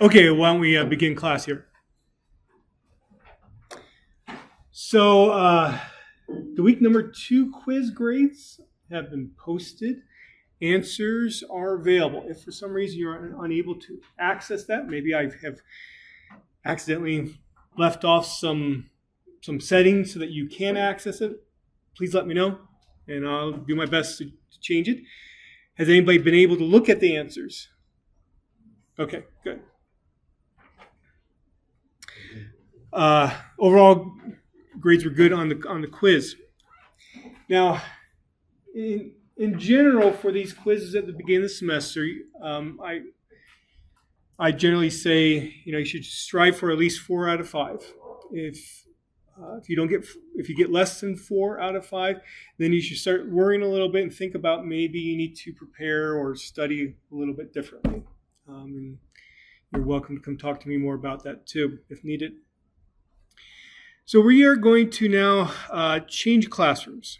Okay, why don't we begin class here? So, the week number 2 quiz grades have been posted. Answers are available. If for some reason you're unable to access that, maybe I have accidentally left off some settings so that you can access it, please let me know, and I'll do my best to change it. Has anybody been able to look at the answers? Okay, good. Overall, grades were good on the quiz. Now, in general, for these quizzes at the beginning of the semester, I generally say you should strive for at least 4 out of 5. If you get less than 4 out of 5, then you should start worrying a little bit and think about maybe you need to prepare or study a little bit differently. And you're welcome to come talk to me more about that too, if needed. So we are going to now change classrooms.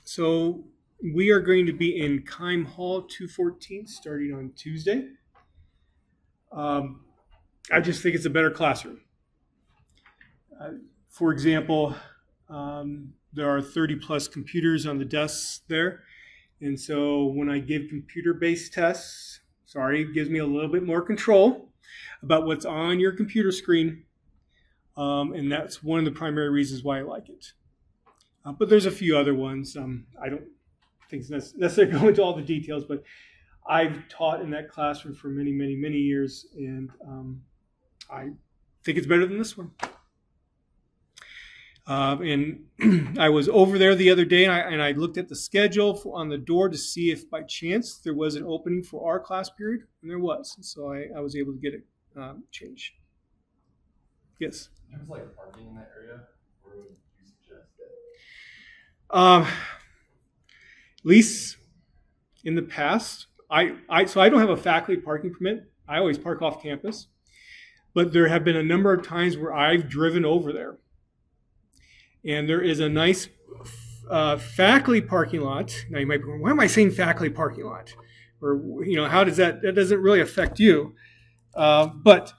So we are going to be in Keim Hall 214 starting on Tuesday. I just think it's a better classroom. For example, there are 30 plus computers on the desks there. And so when I give computer-based tests, it gives me a little bit more control about what's on your computer screen. And that's one of the primary reasons why I like it. But there's a few other ones. I don't think it's necessarily go into all the details, but I've taught in that classroom for many, many, many years, and I think it's better than this one. And I was over there the other day, and I looked at the schedule on the door to see if by chance there was an opening for our class period, and there was. And so I was able to get it changed. Yes? There's like parking in that area, or would you suggest that? At least in the past, so I don't have a faculty parking permit. I always park off campus, but there have been a number of times where I've driven over there, and there is a nice faculty parking lot. Now you might be going, why am I saying faculty parking lot? Or how does that doesn't really affect you? But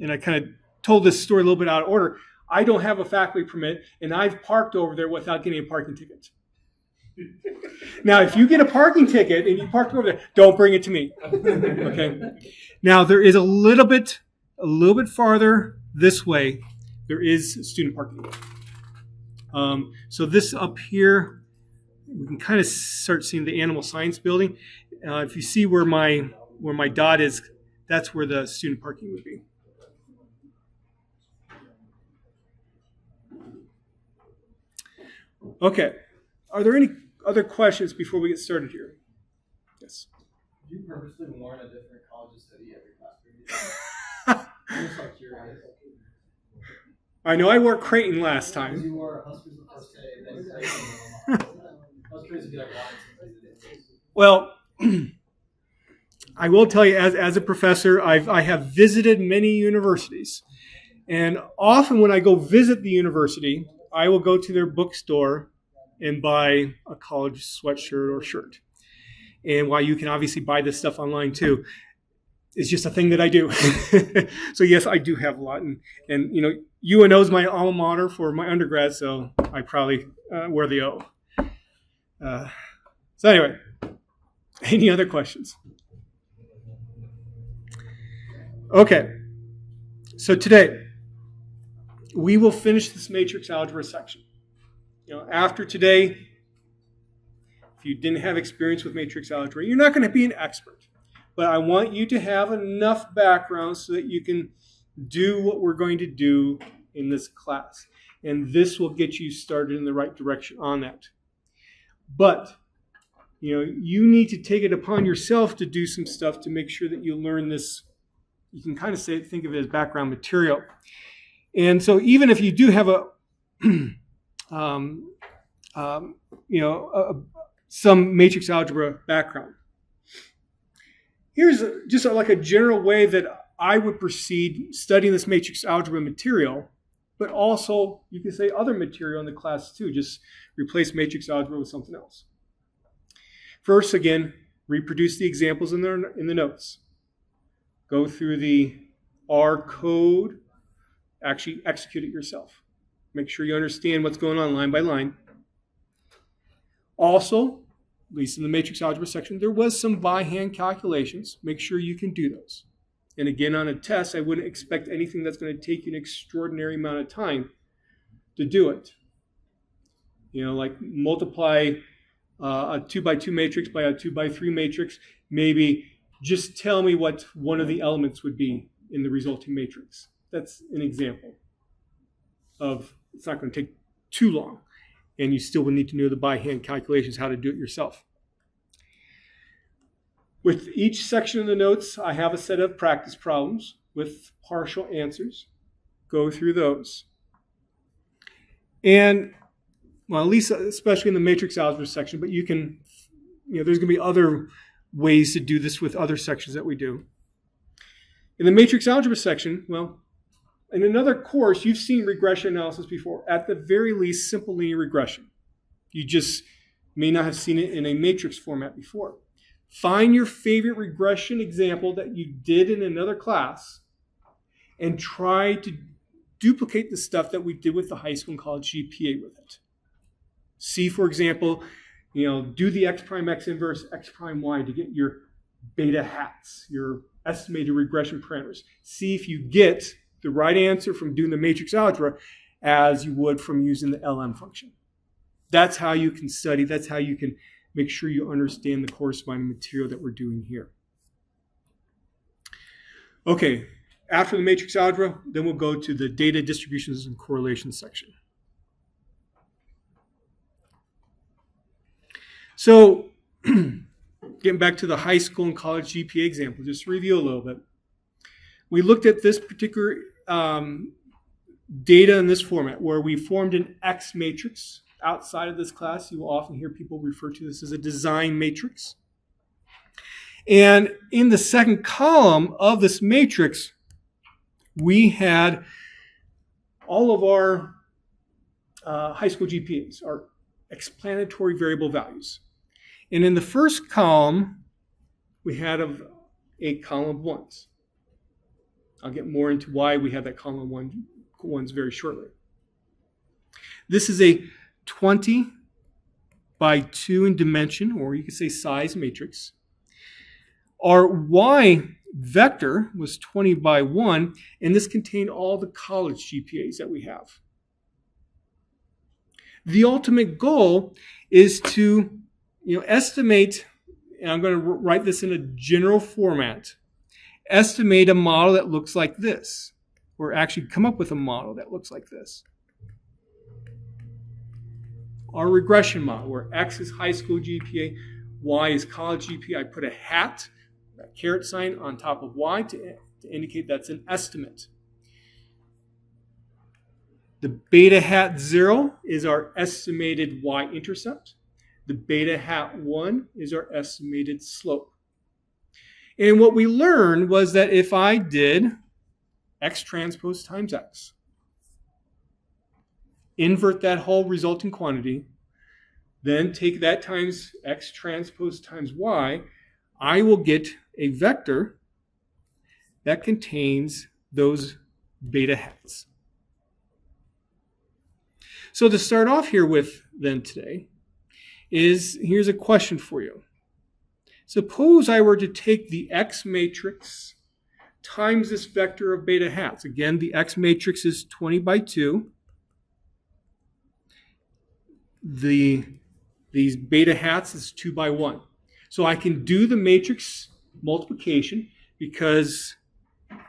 I kind of told this story a little bit out of order. I don't have a faculty permit, and I've parked over there without getting a parking ticket. Now, if you get a parking ticket and you parked over there, don't bring it to me. Okay. Now, there is a little bit farther this way. There is student parking. So this up here, we can kind of start seeing the animal science building. If you see where my dot is, that's where the student parking would be. Okay. Are there any other questions before we get started here? Yes. Do you purposely warn a different college to study every class period? I'm just like curious. I know I wore Creighton last time. You wore Huskers the first day, then Creighton. I was crazy to be like, Well, I will tell you, as a professor, I have visited many universities. And often when I go visit the university, I will go to their bookstore and buy a college sweatshirt or shirt. And while you can obviously buy this stuff online too, it's just a thing that I do. So yes, I do have a lot. And UNO is my alma mater for my undergrad, so I probably wear the O. So anyway, any other questions? Okay, so today we will finish this matrix algebra section. After today, if you didn't have experience with matrix algebra, you're not going to be an expert. But I want you to have enough background so that you can do what we're going to do in this class. And this will get you started in the right direction on that. But, you need to take it upon yourself to do some stuff to make sure that you learn this. You can kind of think of it as background material. And so even if you do have some matrix algebra background, here's just like a general way that I would proceed studying this matrix algebra material, but also you can say other material in the class too. Just replace matrix algebra with something else. First, again, reproduce the examples in the notes. Go through the R code, actually execute it yourself. Make sure you understand what's going on line by line. Also, at least in the matrix algebra section, there was some by hand calculations. Make sure you can do those. And again, on a test, I wouldn't expect anything that's going to take you an extraordinary amount of time to do it. You know, like multiply a 2x2 matrix by a 2x3 matrix. Maybe just tell me what one of the elements would be in the resulting matrix. That's an example of, it's not going to take too long. And you still will need to know the by hand calculations, how to do it yourself. With each section of the notes, I have a set of practice problems with partial answers. Go through those. And, well, at least especially in the matrix algebra section, but you can, there's going to be other ways to do this with other sections that we do. In the matrix algebra section, well, in another course, you've seen regression analysis before. At the very least, simple linear regression. You just may not have seen it in a matrix format before. Find your favorite regression example that you did in another class and try to duplicate the stuff that we did with the high school and college GPA with it. See, for example, do the x prime x inverse x prime y to get your beta hats, your estimated regression parameters. See if you get the right answer from doing the matrix algebra as you would from using the LM function. That's how you can study. That's how you can make sure you understand the corresponding material that we're doing here. Okay, after the matrix algebra, then we'll go to the data distributions and correlations section. So, getting back to the high school and college GPA example, just to review a little bit. We looked at this particular data in this format where we formed an X matrix. Outside of this class, you will often hear people refer to this as a design matrix. And in the second column of this matrix, we had all of our high school GPAs, our explanatory variable values. And in the first column, we had a column of ones. I'll get more into why we have that column of ones very shortly. This is a 20 by 2 in dimension, or you could say size matrix. Our y vector was 20 by 1, and this contained all the college GPAs that we have. The ultimate goal is to estimate, and I'm going to write this in a general format, estimate a model that looks like this, or actually come up with a model that looks like this. Our regression model, where X is high school GPA, Y is college GPA. I put a hat, that caret sign on top of Y to indicate that's an estimate. The beta hat 0 is our estimated y-intercept. The beta hat 1 is our estimated slope. And what we learned was that if I did x transpose times x, invert that whole resulting quantity, then take that times x transpose times y, I will get a vector that contains those beta hats. So to start off here with then today here's a question for you. Suppose I were to take the X matrix times this vector of beta hats. Again, the X matrix is 20 by 2. These beta hats is 2 by 1. So I can do the matrix multiplication because,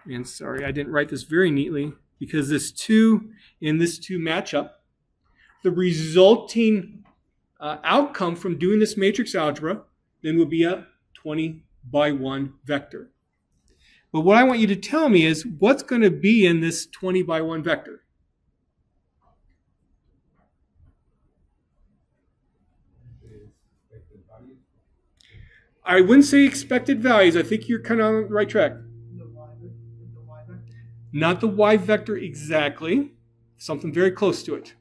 and sorry, I didn't write this very neatly, because this 2 and this 2 match up. The resulting outcome from doing this matrix algebra then will be a 20 by 1 vector. But what I want you to tell me is what's going to be in this 20 by 1 vector? I wouldn't say expected values. I think you're kind of on the right track. The y vector. Not the y vector exactly. Something very close to it.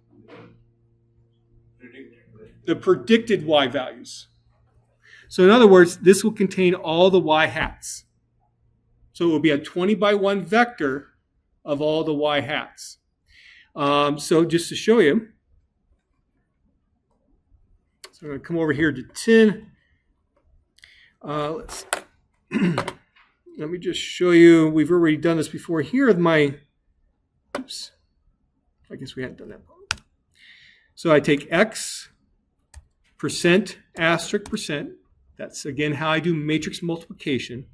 The predicted y values. So in other words, this will contain all the y hats. So it will be a 20 by 1 vector of all the y hats. So just to show you, so I'm going to come over here to 10. Let me just show you. We've already done this before. Here are my, oops, I guess we hadn't done that. So I take x, percent, asterisk, percent. That's, again, how I do matrix multiplication.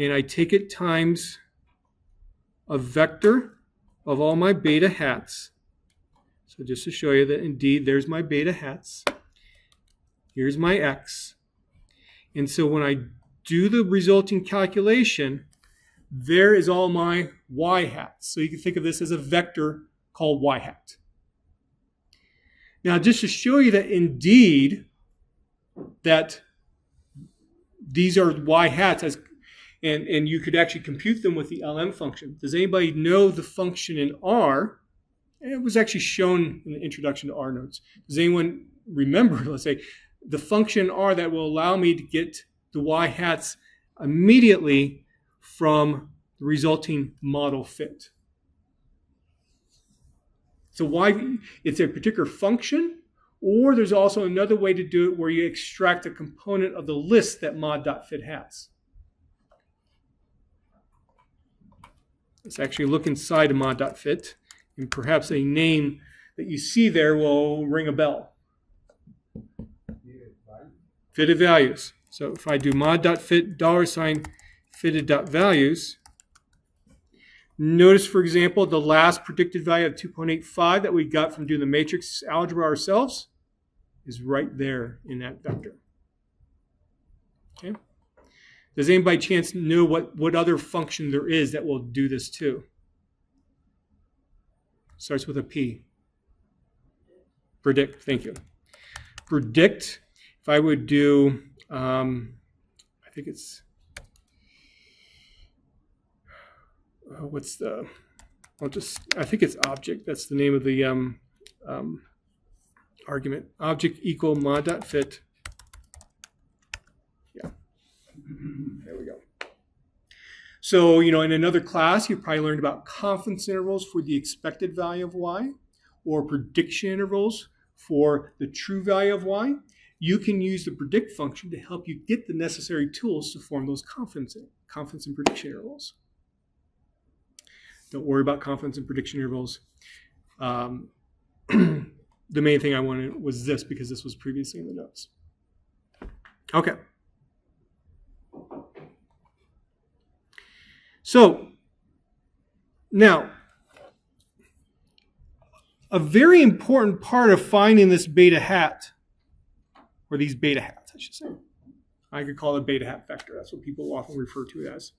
And I take it times a vector of all my beta hats. So just to show you that, indeed, there's my beta hats. Here's my x. And so when I do the resulting calculation, there is all my y hats. So you can think of this as a vector called y hat. Now, just to show you that indeed that these are y hats, and you could actually compute them with the LM function. Does anybody know the function in R? It was actually shown in the introduction to R notes. Does anyone remember, let's say, the function R that will allow me to get the y hats immediately from the resulting model fit? So why it's a particular function, or there's also another way to do it where you extract a component of the list that mod.fit has. Let's actually look inside of mod.fit, and perhaps a name that you see there will ring a bell. Fitted values. So if I do mod.fit $fitted.values, notice, for example, the last predicted value of 2.85 that we got from doing the matrix algebra ourselves is right there in that vector. Okay. Does anybody by chance know what other function there is that will do this too? Starts with a P. Predict. Thank you. Predict. If I would do, I think it's, I think it's object. That's the name of the argument. Object equal mod.fit. Yeah. There we go. So, in another class, you probably learned about confidence intervals for the expected value of y, or prediction intervals for the true value of y. You can use the predict function to help you get the necessary tools to form those confidence and prediction intervals. Don't worry about confidence and prediction intervals. The main thing I wanted was this, because this was previously in the notes. Okay. So, now, a very important part of finding this beta hat, or these beta hats, I should say. I could call it a beta hat vector. That's what people often refer to it as.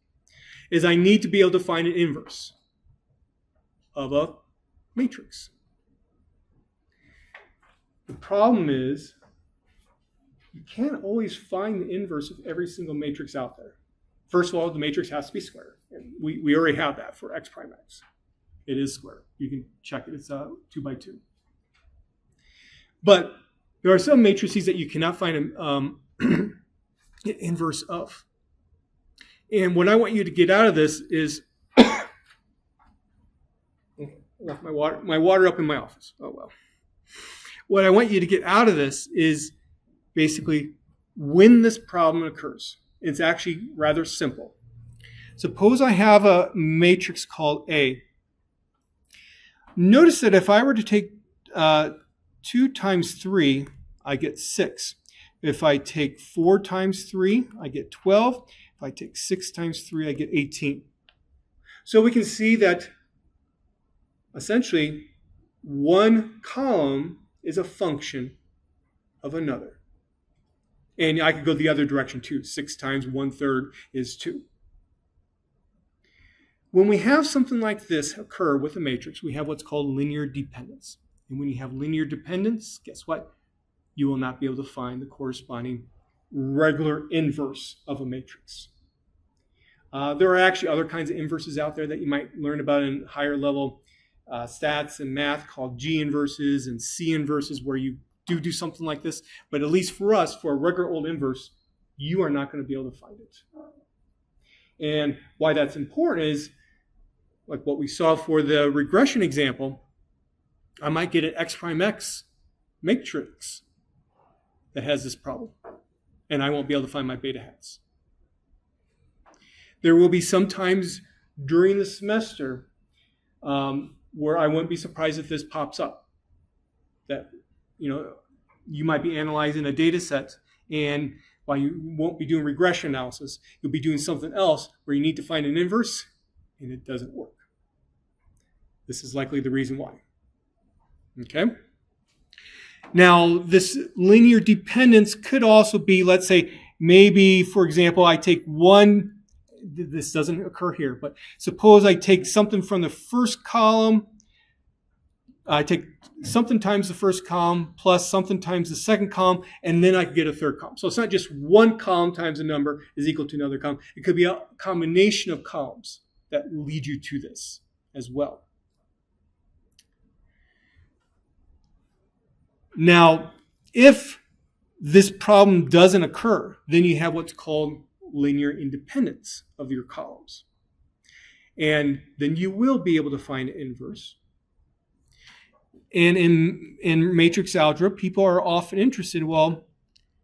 Is I need to be able to find an inverse of a matrix. The problem is you can't always find the inverse of every single matrix out there. First of all, the matrix has to be square. And we already have that for x prime x. It is square. You can check it. It's 2 by 2. But there are some matrices that you cannot find an inverse of. And what I want you to get out of this is, I left my water up in my office. Oh, well. What I want you to get out of this is basically when this problem occurs. It's actually rather simple. Suppose I have a matrix called A. Notice that if I were to take 2 times 3, I get 6. If I take 4 times 3, I get 12. If I take 6 times 3, I get 18. So we can see that essentially one column is a function of another. And I could go the other direction too. 6 times 1/3 is 2. When we have something like this occur with a matrix, we have what's called linear dependence. And when you have linear dependence, guess what? You will not be able to find the corresponding regular inverse of a matrix. There are actually other kinds of inverses out there that you might learn about in higher level stats and math called G inverses and C inverses, where you do something like this. But at least for us, for a regular old inverse, you are not going to be able to find it. And why that's important is, like what we saw for the regression example, I might get an x prime x matrix that has this problem, and I won't be able to find my beta hats. There will be some times during the semester where I wouldn't be surprised if this pops up. That, you might be analyzing a data set, and while you won't be doing regression analysis, you'll be doing something else where you need to find an inverse, and it doesn't work. This is likely the reason why. Okay? Now, this linear dependence could also be, let's say, maybe, for example, I take one, this doesn't occur here, but suppose I take something from the first column, I take something times the first column plus something times the second column, and then I can get a third column. So it's not just one column times a number is equal to another column. It could be a combination of columns that lead you to this as well. Now, if this problem doesn't occur, then you have what's called linear independence of your columns. And then you will be able to find an inverse. And in matrix algebra, people are often interested, well,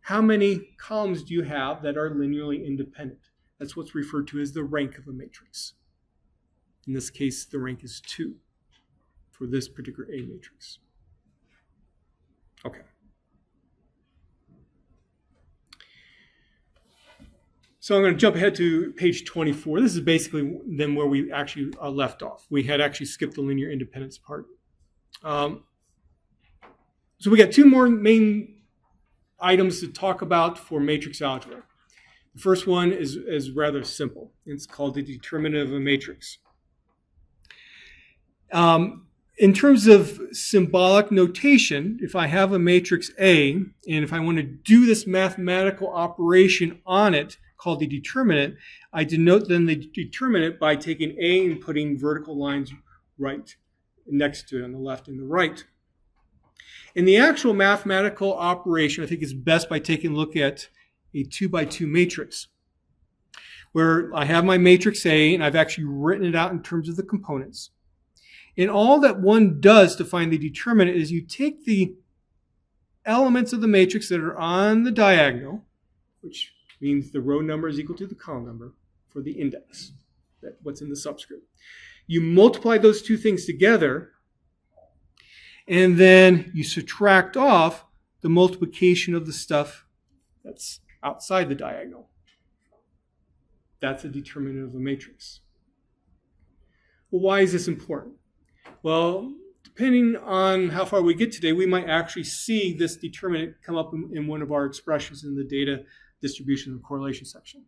how many columns do you have that are linearly independent? That's what's referred to as the rank of a matrix. In this case, the rank is 2 for this particular A matrix. Okay. So I'm going to jump ahead to page 24. This is basically then where we actually left off. We had actually skipped the linear independence part. So we got 2 more main items to talk about for matrix algebra. The first one is rather simple. It's called the determinant of a matrix. In terms of symbolic notation, if I have a matrix A, and if I want to do this mathematical operation on it called the determinant, I denote then the determinant by taking A and putting vertical lines right next to it on the left and the right. In the actual mathematical operation, I think it's best by taking a look at a 2x2 matrix, where I have my matrix A, and I've actually written it out in terms of the components. And all that one does to find the determinant is you take the elements of the matrix that are on the diagonal, which means the row number is equal to the column number for the index, what's in the subscript. You multiply those two things together, and then you subtract off the multiplication of the stuff that's outside the diagonal. That's a determinant of a matrix. Well, why is this important? Well, depending on how far we get today, we might actually see this determinant come up in one of our expressions in the data distribution and correlation section.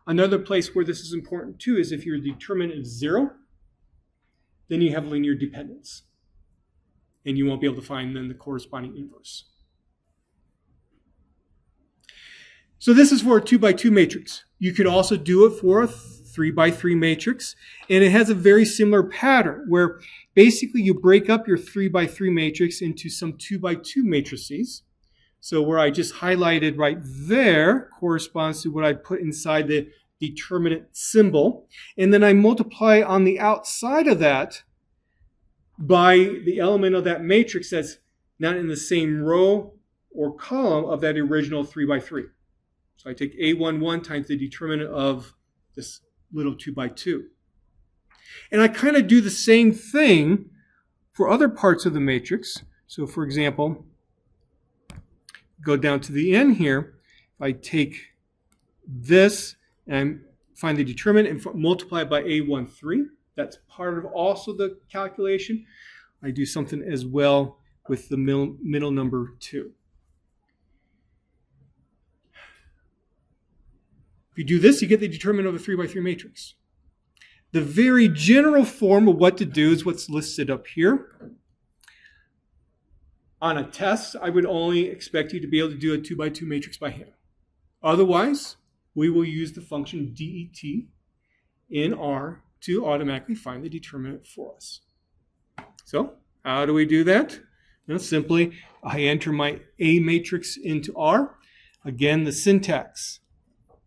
Another place where this is important too is if your determinant is 0, then you have linear dependence. And you won't be able to find then the corresponding inverse. So this is for a 2x2 matrix. You could also do it for a 3x3 matrix, and it has a very similar pattern where basically you break up your 3x3 matrix into some 2x2 matrices. So where I just highlighted right there corresponds to what I put inside the determinant symbol, and then I multiply on the outside of that by the element of that matrix that's not in the same row or column of that original 3x3. So I take A11 times the determinant of this little 2x2. And I kind of do the same thing for other parts of the matrix. So for example, go down to the end here. If I take this and find the determinant and multiply it by A13, that's part of also the calculation. I do something as well with the middle number 2. If you do this, you get the determinant of a 3x3 matrix. The very general form of what to do is what's listed up here. On a test, I would only expect you to be able to do a 2x2 matrix by hand. Otherwise, we will use the function det in R to automatically find the determinant for us. So, how do we do that? Well, simply, I enter my A matrix into R. Again, the syntax.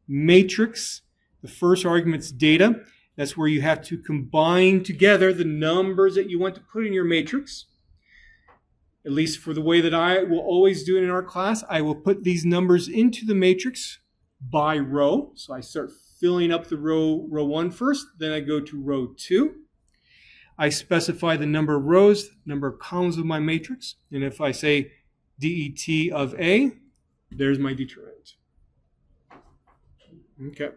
Matrix The first argument's data. That's where you have to combine together the numbers that you want to put in your matrix. At least for the way that I will always do it in our class, I will put these numbers into the matrix by row. So I start filling up the row 1 first, then I go to row 2. I specify the number of rows, number of columns of my matrix, and if I say det of A, there's my determinant. Okay.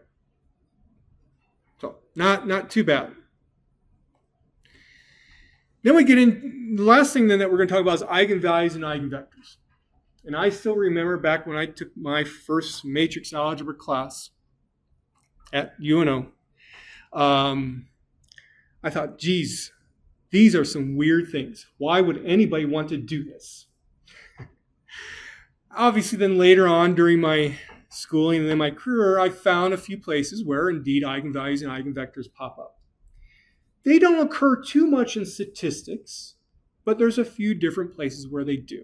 So not too bad. Then we get in, the last thing then that we're going to talk about is eigenvalues and eigenvectors. And I still remember back when I took my first matrix algebra class at UNO, I thought, geez, these are some weird things. Why would anybody want to do this? Obviously, then later on during my schooling and then my career, I found a few places where indeed eigenvalues and eigenvectors pop up. They don't occur too much in statistics, but there's a few different places where they do.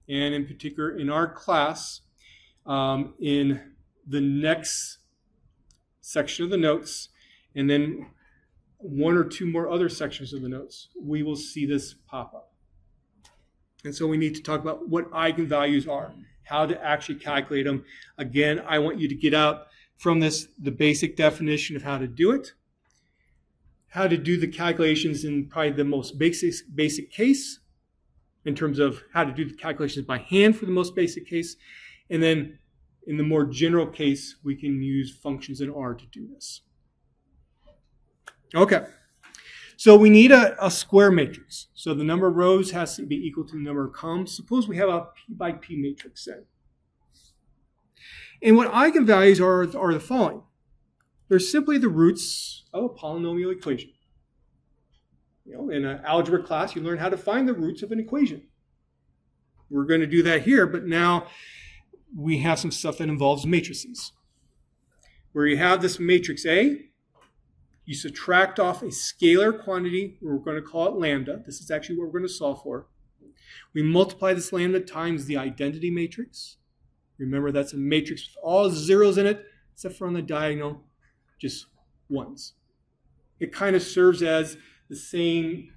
And in particular, in our class, in the next section of the notes, and then one or two more other sections of the notes, we will see this pop up. And so we need to talk about what eigenvalues are, how to actually calculate them. Again, I want you to get out from this the basic definition of how to do it, how to do the calculations in probably the most basic case, in terms of how to do the calculations by hand for the most basic case, and then in the more general case, we can use functions in R to do this. Okay, so we need a square matrix. So the number of rows has to be equal to the number of columns. Suppose we have a P by P matrix then. And what eigenvalues are the following. They're simply the roots of a polynomial equation. You know, in an algebra class, you learn how to find the roots of an equation. We're going to do that here, but now we have some stuff that involves matrices. Where you have this matrix A, you subtract off a scalar quantity, we're going to call it lambda. This is actually what we're going to solve for. We multiply this lambda times the identity matrix. Remember, that's a matrix with all zeros in it, except for on the diagonal, just ones. It kind of serves as the same,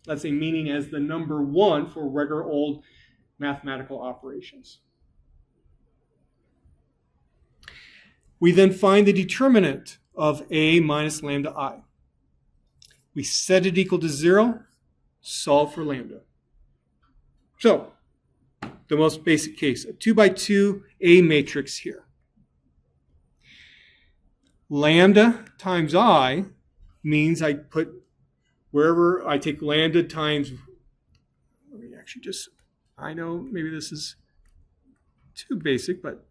let's say, meaning as the number 1 for regular old mathematical operations. We then find the determinant of A minus lambda I. We set it equal to 0, solve for lambda. So, the most basic case, a 2 by 2 A matrix here. Lambda times I means I put wherever I take lambda times, let me actually just, I know maybe this is too basic, but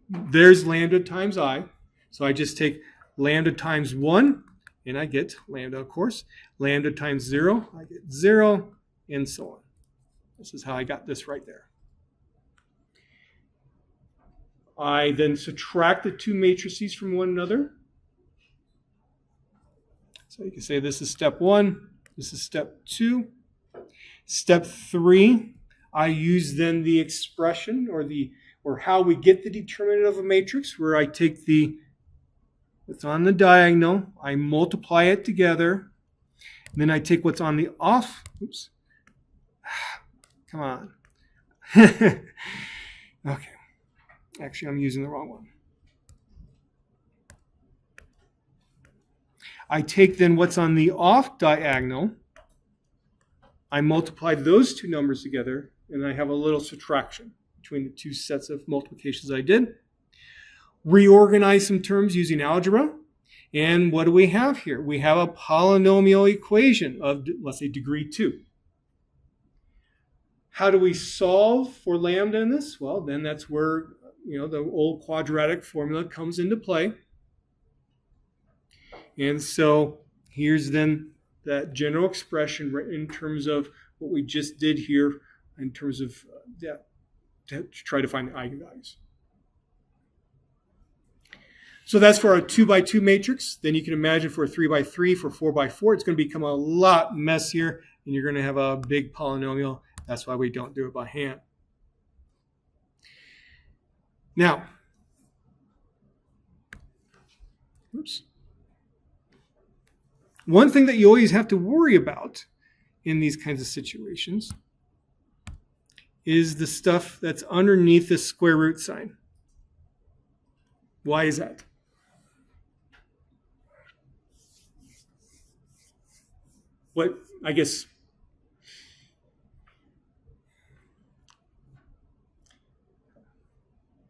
there's lambda times I. So I just take lambda times 1, and I get lambda, of course. Lambda times 0, I get 0, and so on. This is how I got this right there. I then subtract the two matrices from one another. So you can say this is step 1, this is step 2. Step 3, I use then the expression or how we get the determinant of a matrix, where I take what's on the diagonal, I multiply it together, and then I take what's on the off, oops, come on. Okay, actually I'm using the wrong one. I take then what's on the off diagonal, I multiply those two numbers together, and I have a little subtraction between the two sets of multiplications I did. Reorganize some terms using algebra. And what do we have here? We have a polynomial equation of, let's say, degree 2. How do we solve for lambda in this? Well, then that's where, the old quadratic formula comes into play. And so here's then that general expression in terms of what we just did here in terms of that, to try to find the eigenvalues. So that's for a 2 by 2 matrix. Then you can imagine for a 3 by 3, for 4 by 4, it's going to become a lot messier, and you're going to have a big polynomial. That's why we don't do it by hand. Now, Oops. One thing that you always have to worry about in these kinds of situations is the stuff that's underneath the square root sign. Why is that? What, I guess,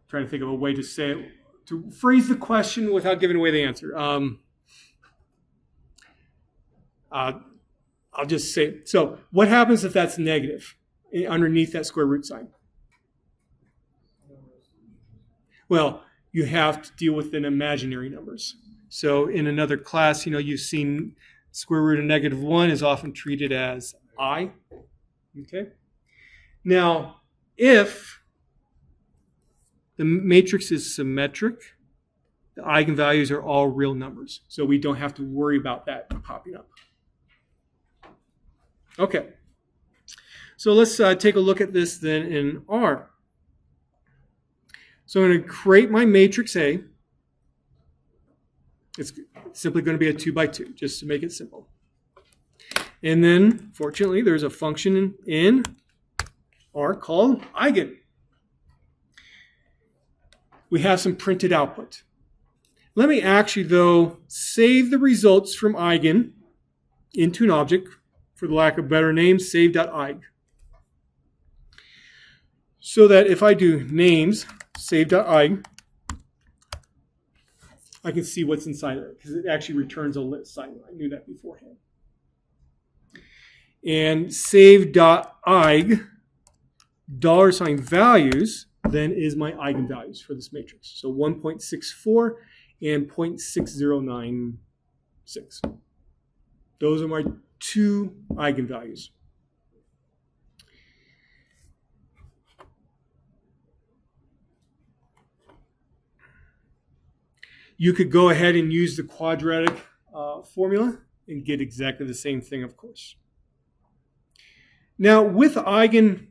trying to think of a way to say it, to phrase the question without giving away the answer. I'll just say, so what happens if that's negative underneath that square root sign? Well, you have to deal with an imaginary numbers. So in another class, you've seen square root of -1 is often treated as I. Okay. Now, if the matrix is symmetric, the eigenvalues are all real numbers. So we don't have to worry about that popping up. Okay. So let's take a look at this then in R. So I'm going to create my matrix A. It's simply going to be a 2 by 2, just to make it simple. And then, fortunately, there's a function in R called eigen. We have some printed output. Let me actually, though, save the results from eigen into an object. For the lack of a better name, save.eig. So that if I do names, save.eig, I can see what's inside of it, because it actually returns a lit sign. I knew that beforehand. And save.eig $values then is my eigenvalues for this matrix. So 1.64 and 0.6096. Those are my 2 eigenvalues. You could go ahead and use the quadratic formula and get exactly the same thing, of course. Now, with eigenvalues,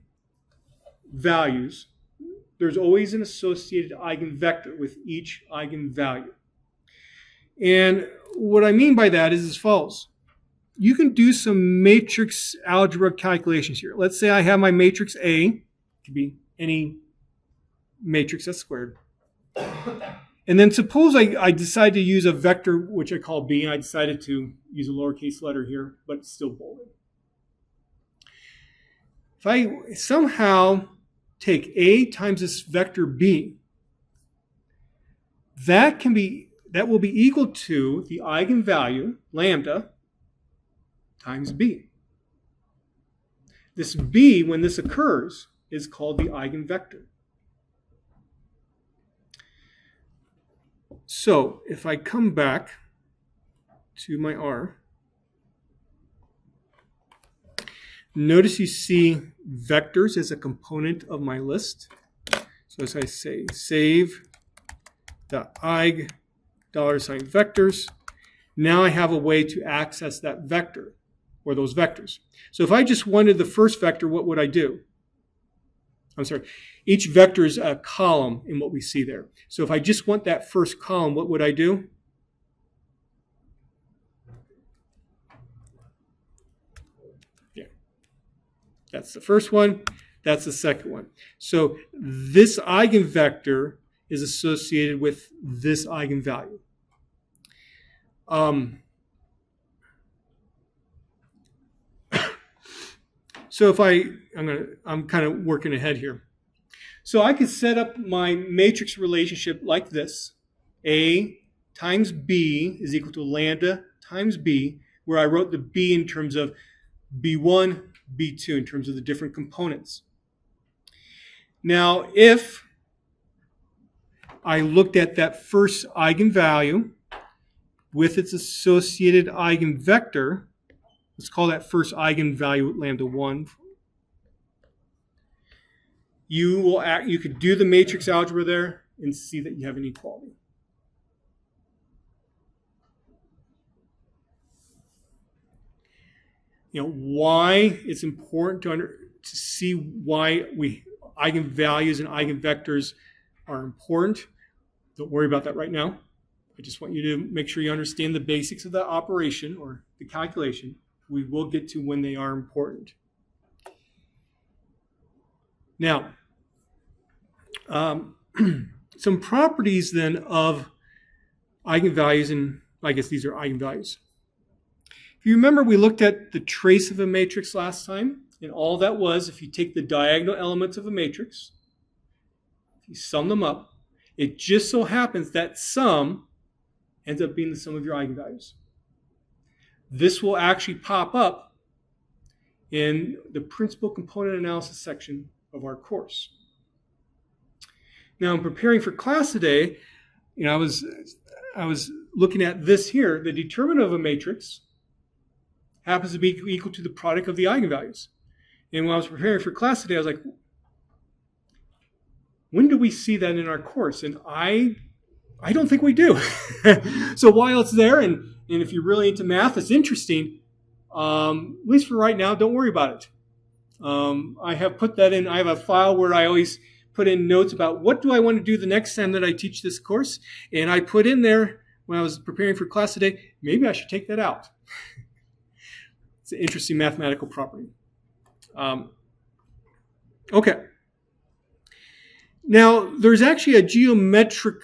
there's always an associated eigenvector with each eigenvalue. And what I mean by that is as follows. You can do some matrix algebra calculations here. Let's say I have my matrix A, it could be any matrix that's squared. And then suppose I decide to use a vector, which I call B, and I decided to use a lowercase letter here, but it's still bolded. If I somehow take A times this vector B, that will be equal to the eigenvalue, lambda, times B. This B, when this occurs, is called the eigenvector. So if I come back to my R, notice you see vectors as a component of my list. So as I say, save.eig $vectors. Now I have a way to access that vector or those vectors. So if I just wanted the first vector, what would I do? I'm sorry. Each vector is a column in what we see there. So if I just want that first column, what would I do? Yeah. That's the first one. That's the second one. So this eigenvector is associated with this eigenvalue. So if I'm kind of working ahead here. So I could set up my matrix relationship like this. A times B is equal to lambda times B, where I wrote the B in terms of B1, B2, in terms of the different components. Now, if I looked at that first eigenvalue with its associated eigenvector, let's call that first eigenvalue lambda 1. You could do the matrix algebra there and see that you have an equality. Why it's important to see why eigenvalues and eigenvectors are important. Don't worry about that right now. I just want you to make sure you understand the basics of the operation or the calculation. We will get to when they are important. Now, some properties then of eigenvalues, and I guess these are eigenvalues. If you remember, we looked at the trace of a matrix last time, and all that was, if you take the diagonal elements of a matrix, if you sum them up, it just so happens that sum ends up being the sum of your eigenvalues. This will actually pop up in the principal component analysis section of our course. Now, in preparing for class today, I was looking at this here. The determinant of a matrix happens to be equal to the product of the eigenvalues. And when I was preparing for class today, I was like, when do we see that in our course? And I don't think we do. So while it's there, and if you're really into math, it's interesting, at least for right now, don't worry about it. I have put that in. I have a file where I always put in notes about what do I want to do the next time that I teach this course. And I put in there, when I was preparing for class today, maybe I should take that out. It's an interesting mathematical property. Okay. Now, there's actually a geometric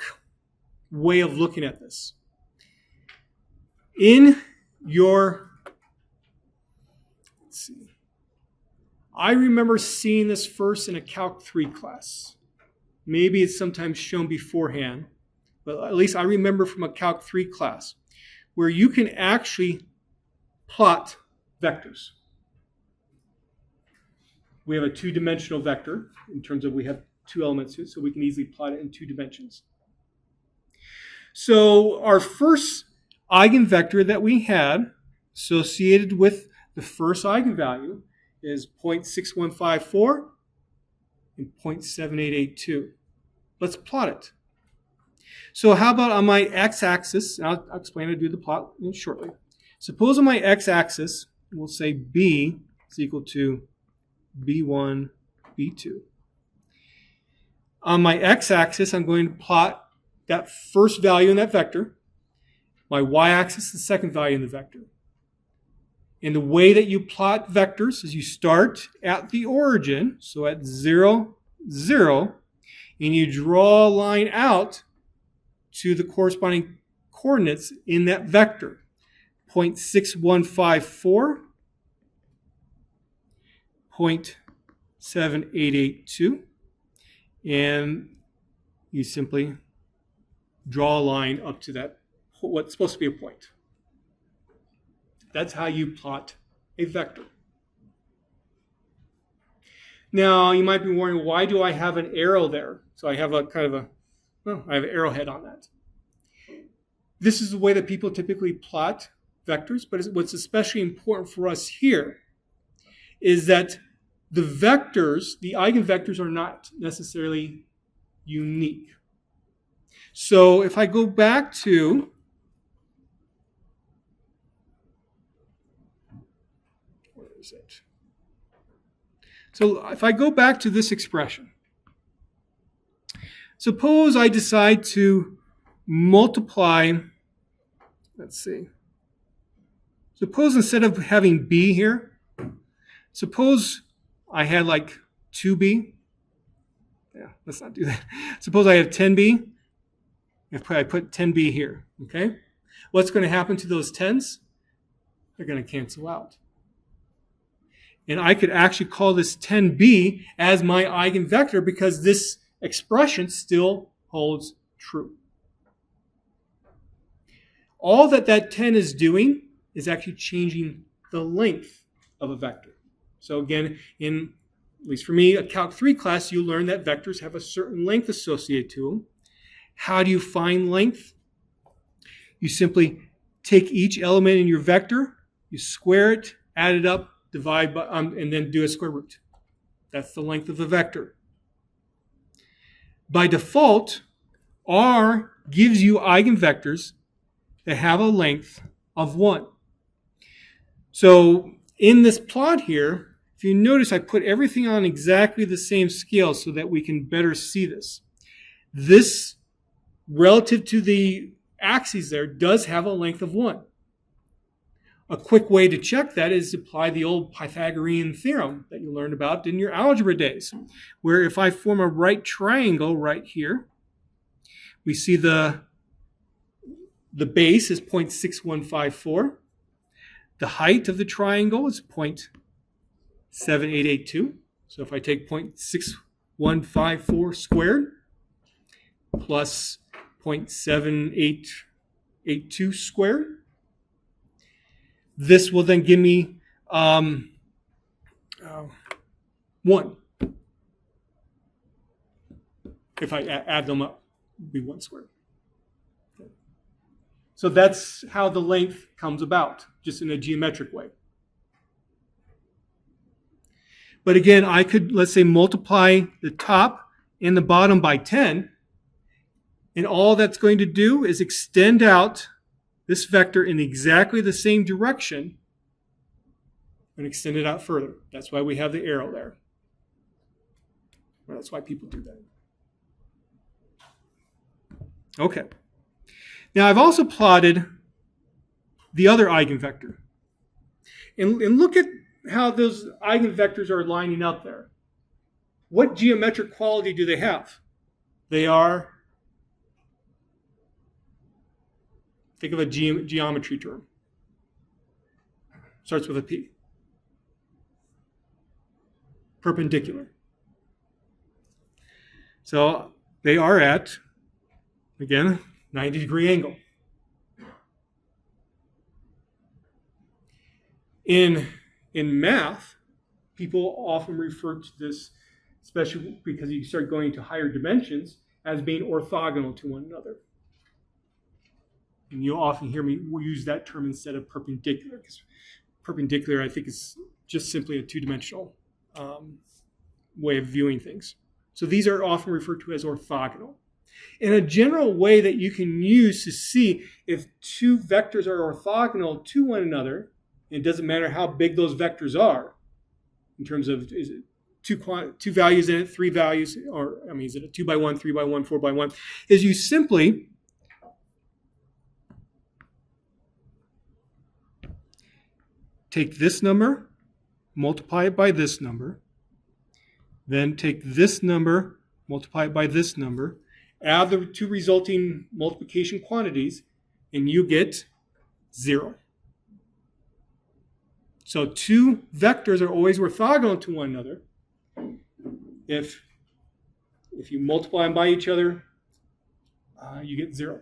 way of looking at this. In your, let's see, I remember seeing this first in a Calc 3 class. Maybe it's sometimes shown beforehand, but at least I remember from a Calc 3 class where you can actually plot vectors. We have a two-dimensional vector in terms of we have two elements to it, so we can easily plot it in 2 dimensions. So our first eigenvector that we had associated with the first eigenvalue is 0.6154 and 0.7882. Let's plot it. So how about on my x-axis, and I'll explain how to do the plot shortly. Suppose on my x-axis, we'll say b is equal to b1, b2. On my x-axis, I'm going to plot that first value in that vector. My y-axis, the second value in the vector. And the way that you plot vectors is you start at the origin, so at 0, 0, and you draw a line out to the corresponding coordinates in that vector. 0.6154, 0.7882, and you simply draw a line up to that, what's supposed to be a point. That's how you plot a vector. Now, you might be wondering, why do I have an arrow there? So I have I have an arrowhead on that. This is the way that people typically plot vectors, but what's especially important for us here is that the vectors, the eigenvectors, are not necessarily unique. So if I go back to So if I go back to this expression, suppose I decide to multiply, let's see, suppose instead of having b here, suppose I had like 2b. Yeah, let's not do that. Suppose I have 10b. If I put 10b here, okay? What's going to happen to those 10s? They're going to cancel out. And I could actually call this 10b as my eigenvector because this expression still holds true. All that 10 is doing is actually changing the length of a vector. So again, at least for me, a Calc 3 class, you learn that vectors have a certain length associated to them. How do you find length? You simply take each element in your vector, you square it, add it up, divide by, and then do a square root. That's the length of the vector. By default, R gives you eigenvectors that have a length of 1. So in this plot here, if you notice, I put everything on exactly the same scale so that we can better see this. This, relative to the axes there does have a length of 1. A quick way to check that is to apply the old Pythagorean theorem that you learned about in your algebra days, where if I form a right triangle right here, we see the base is 0.6154. The height of the triangle is 0.7882. So if I take 0.6154 squared plus 0.7882 squared, this will then give me 1. If I add them up, it will be 1 squared. Okay. So that's how the length comes about, just in a geometric way. But again, I could, let's say, multiply the top and the bottom by 10, and all that's going to do is extend out this vector in exactly the same direction and extend it out further. That's why we have the arrow there. Well, that's why people do that. Okay. Now I've also plotted the other eigenvector. And look at how those eigenvectors are lining up there. What geometric quality do they have? They are, think of a geometry term. Starts with a P. Perpendicular. So they are at, again, 90-degree angle. In math, people often refer to this, especially because you start going to higher dimensions, as being orthogonal to one another. And you'll often hear me use that term instead of perpendicular, because perpendicular, I think, is just simply a two-dimensional way of viewing things. So these are often referred to as orthogonal. And a general way that you can use to see if two vectors are orthogonal to one another, and it doesn't matter how big those vectors are, in terms of, is it two values in it, 3 values, or, I mean, is it a 2 by 1, 3 by 1, 4 by 1, is you simply take this number, multiply it by this number, then take this number, multiply it by this number, add the two resulting multiplication quantities, and you get 0. So two vectors are always orthogonal to one another. If you multiply them by each other, you get 0.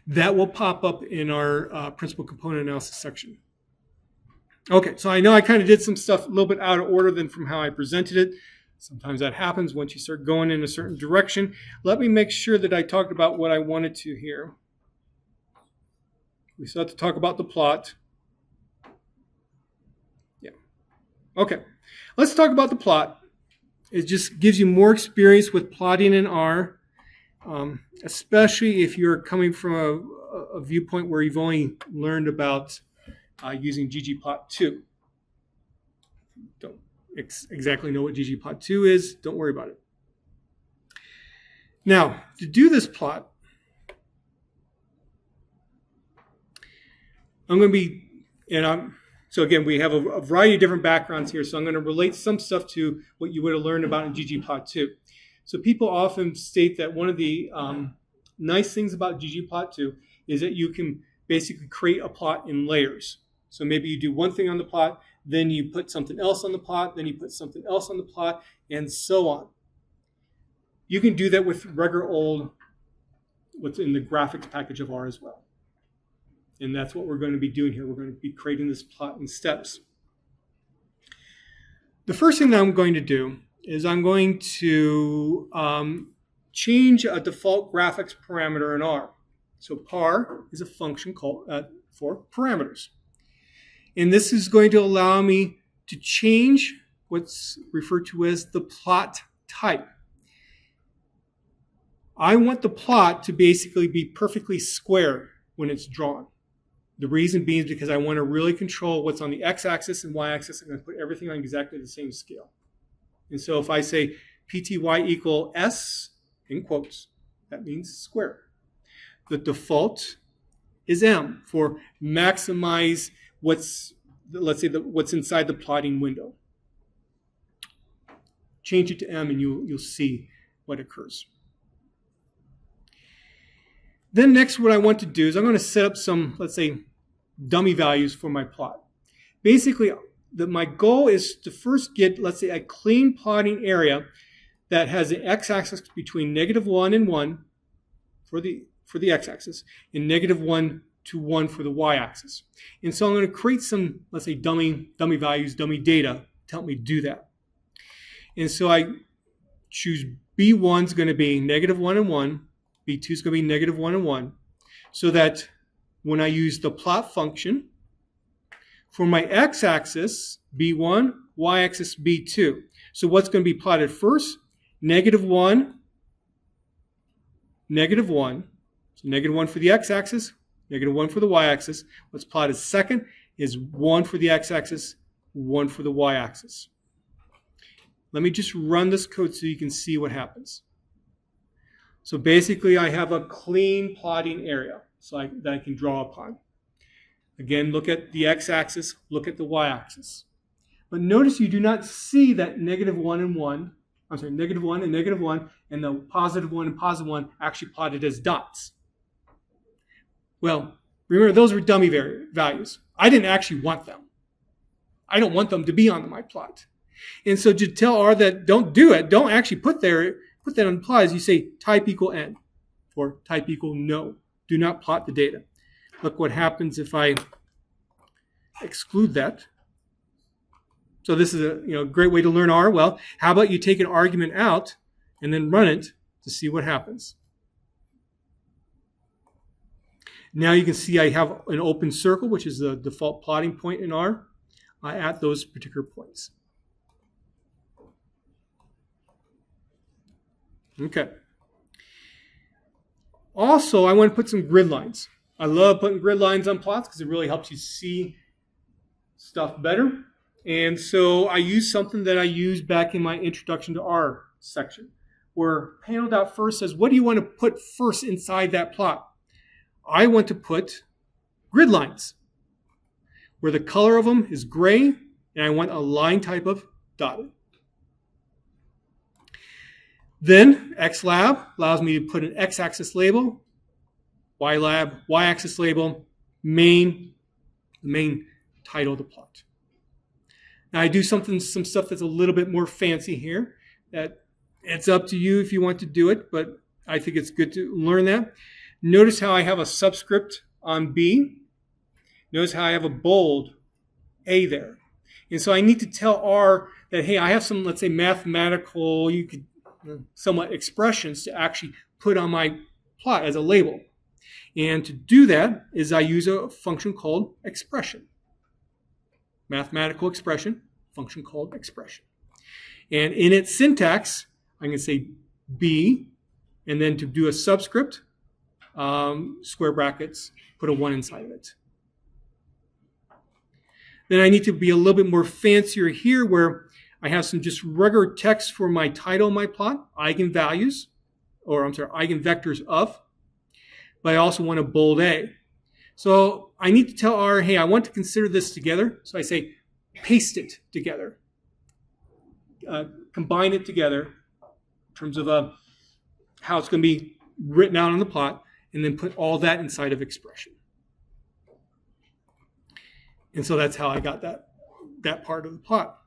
That will pop up in our principal component analysis section. Okay, so I know I kind of did some stuff a little bit out of order than from how I presented it. Sometimes that happens once you start going in a certain direction. Let me make sure that I talked about what I wanted to here. We still have to talk about the plot. Yeah. Okay, let's talk about the plot. It just gives you more experience with plotting in R. Especially if you're coming from a viewpoint where you've only learned about using ggplot2. Don't exactly know what ggplot2 is. Don't worry about it. Now, to do this plot, I'm going to be, so again, we have a variety of different backgrounds here, so I'm going to relate some stuff to what you would have learned about in ggplot2. So people often state that one of the nice things about ggplot2 is that you can basically create a plot in layers. So maybe you do one thing on the plot, then you put something else on the plot, then you put something else on the plot, and so on. You can do that with regular old, what's in the graphics package of R as well. And that's what we're going to be doing here. We're going to be creating this plot in steps. The first thing that I'm going to do is I'm going to change a default graphics parameter in R. So par is a function called for parameters. And this is going to allow me to change what's referred to as the plot type. I want the plot to basically be perfectly square when it's drawn. The reason being is because I want to really control what's on the x-axis and y-axis. I'm going to put everything on exactly the same scale. And so if I say PTY equal S, in quotes, that means square. The default is M for maximize what's, let's say, what's inside the plotting window. Change it to M and you'll see what occurs. Then next what I want to do is I'm going to set up some, let's say, dummy values for my plot. Basically, my goal is to first get, let's say, a clean plotting area that has an x-axis between -1 and 1 for the x-axis and -1 to 1 for the y-axis. And so I'm going to create some, let's say, dummy values, dummy data to help me do that. And so I choose B1 is going to be -1 and 1. B2 is going to be -1 and 1. So that when I use the plot function, for my x-axis, B1, y-axis, B2. So what's going to be plotted first? -1, -1. So -1 for the x-axis, -1 for the y-axis. What's plotted second is 1 for the x-axis, 1 for the y-axis. Let me just run this code so you can see what happens. So basically, I have a clean plotting area that I can draw upon. Again, look at the x-axis, look at the y-axis. But notice you do not see that -1 and 1, I'm sorry, -1 and -1, and the +1 and +1 actually plotted as dots. Well, remember, those were dummy values. I didn't actually want them. I don't want them to be on my plot. And so to tell R that don't do it, don't actually put that on plot, as you say type equal n, or type equal no. Do not plot the data. Look what happens if I exclude that. So this is a great way to learn R. Well, how about you take an argument out and then run it to see what happens. Now you can see I have an open circle, which is the default plotting point in R, at those particular points. Okay. Also, I want to put some grid lines. I love putting grid lines on plots because it really helps you see stuff better. And so I use something that I used back in my Introduction to R section, where paneled out first says, what do you want to put first inside that plot? I want to put grid lines, where the color of them is gray, and I want a line type of dotted. Then XLab allows me to put an x-axis label, YLab, y-axis label, the main title of the plot. Now I do some stuff that's a little bit more fancy here. That it's up to you if you want to do it, but I think it's good to learn that. Notice how I have a subscript on B. Notice how I have a bold A there. And so I need to tell R that, hey, I have some, let's say, mathematical, somewhat expressions to actually put on my plot as a label. And to do that is I use a function called expression. Mathematical expression, function called expression. And in its syntax, I'm going to say B, and then to do a subscript, square brackets, put a 1 inside of it. Then I need to be a little bit more fancier here, where I have some just regular text for my title of my plot, eigenvectors of, but I also want a bold A. So I need to tell R, hey, I want to consider this together. So I say, paste it together. Combine it together in terms of how it's going to be written out on the plot, and then put all that inside of expression. And so that's how I got that part of the plot.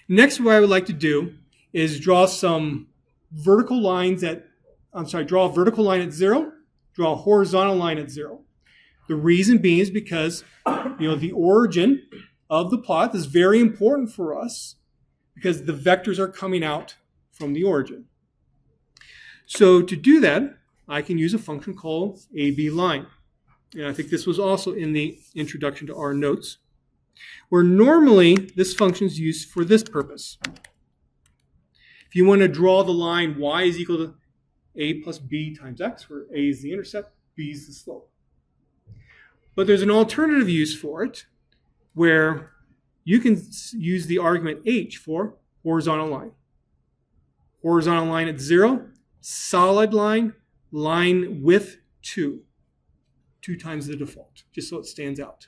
Next, what I would like to do is draw some vertical lines draw a vertical line at 0, draw a horizontal line at 0. The reason being is because, the origin of the plot is very important for us because the vectors are coming out from the origin. So to do that, I can use a function called AB line. And I think this was also in the Introduction to R notes, where normally this function is used for this purpose. If you want to draw the line y is equal to a plus b times x, where a is the intercept, b is the slope. But there's an alternative use for it where you can use the argument h for horizontal line. Horizontal line at 0, solid line, line width 2. 2 times the default, just so it stands out.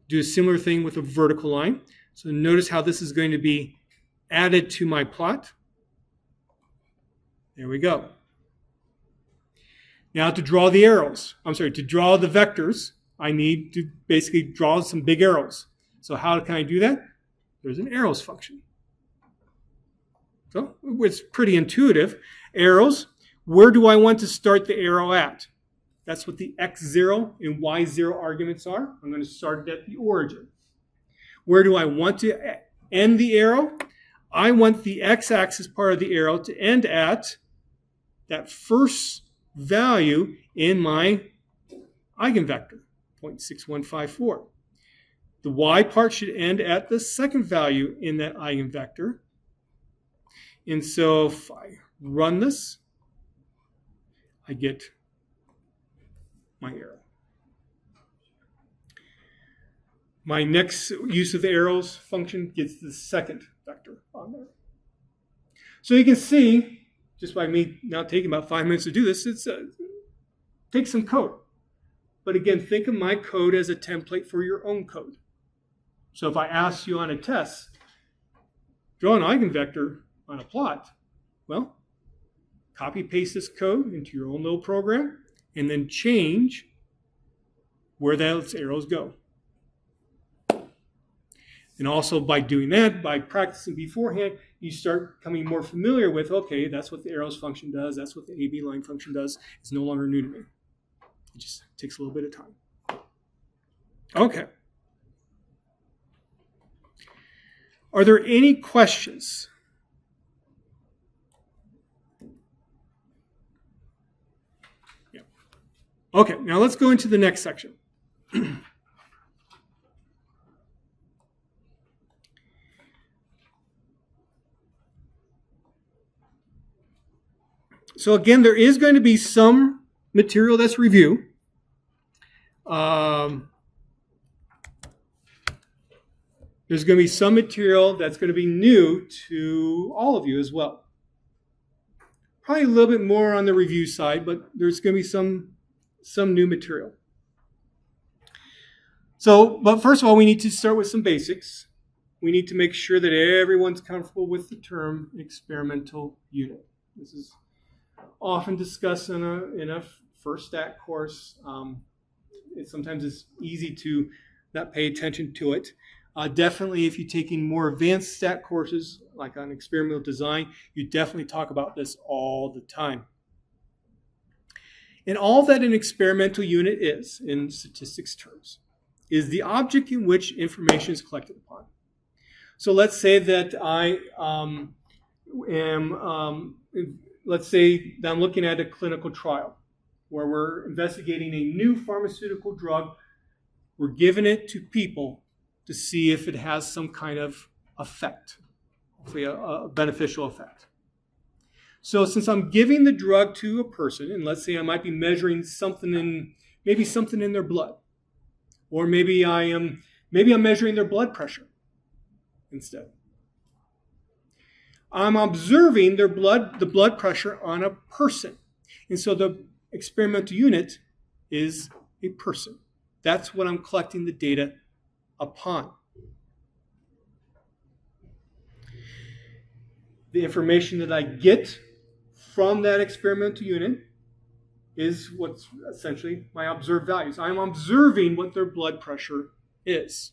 Do a similar thing with a vertical line. So notice how this is going to be added to my plot. There we go. Now to draw the arrows, to draw the vectors, I need to basically draw some big arrows. So how can I do that? There's an arrows function. So it's pretty intuitive. Arrows, where do I want to start the arrow at? That's what the x0 and y0 arguments are. I'm going to start it at the origin. Where do I want to end the arrow? I want the x-axis part of the arrow to end at that first value in my eigenvector, 0.6154. The y part should end at the second value in that eigenvector. And so if I run this, I get my arrow. My next use of the arrows function gets the second vector on there. So you can see, just by me now taking about 5 minutes to do this, it takes some code. But again, think of my code as a template for your own code. So if I ask you on a test, draw an eigenvector on a plot, well, copy paste this code into your own little program and then change where those arrows go. And also by doing that, by practicing beforehand, you start becoming more familiar with, okay, that's what the arrows function does, that's what the AB line function does. It's no longer new to me. It just takes a little bit of time. Okay. Are there any questions? Yeah. Okay, now let's go into the next section. So again, there is going to be some material that's review. There's going to be some material that's going to be new to all of you as well. Probably a little bit more on the review side, but there's going to be some new material. So, but first of all, we need to start with some basics. We need to make sure that everyone's comfortable with the term experimental unit. This is often discussed in a first stat course. Sometimes it's easy to not pay attention to it. Definitely, if you're taking more advanced stat courses, like on experimental design, you definitely talk about this all the time. And all that an experimental unit is, in statistics terms, is the object in which information is collected upon. So let's say that let's say that I'm looking at a clinical trial where we're investigating a new pharmaceutical drug. We're giving it to people to see if it has some kind of effect, hopefully a beneficial effect. So since I'm giving the drug to a person, and let's say I might be measuring something in their blood, or maybe I'm measuring their blood pressure instead. I'm observing the blood pressure on a person. And so the experimental unit is a person. That's what I'm collecting the data upon. The information that I get from that experimental unit is what's essentially my observed values. I'm observing what their blood pressure is.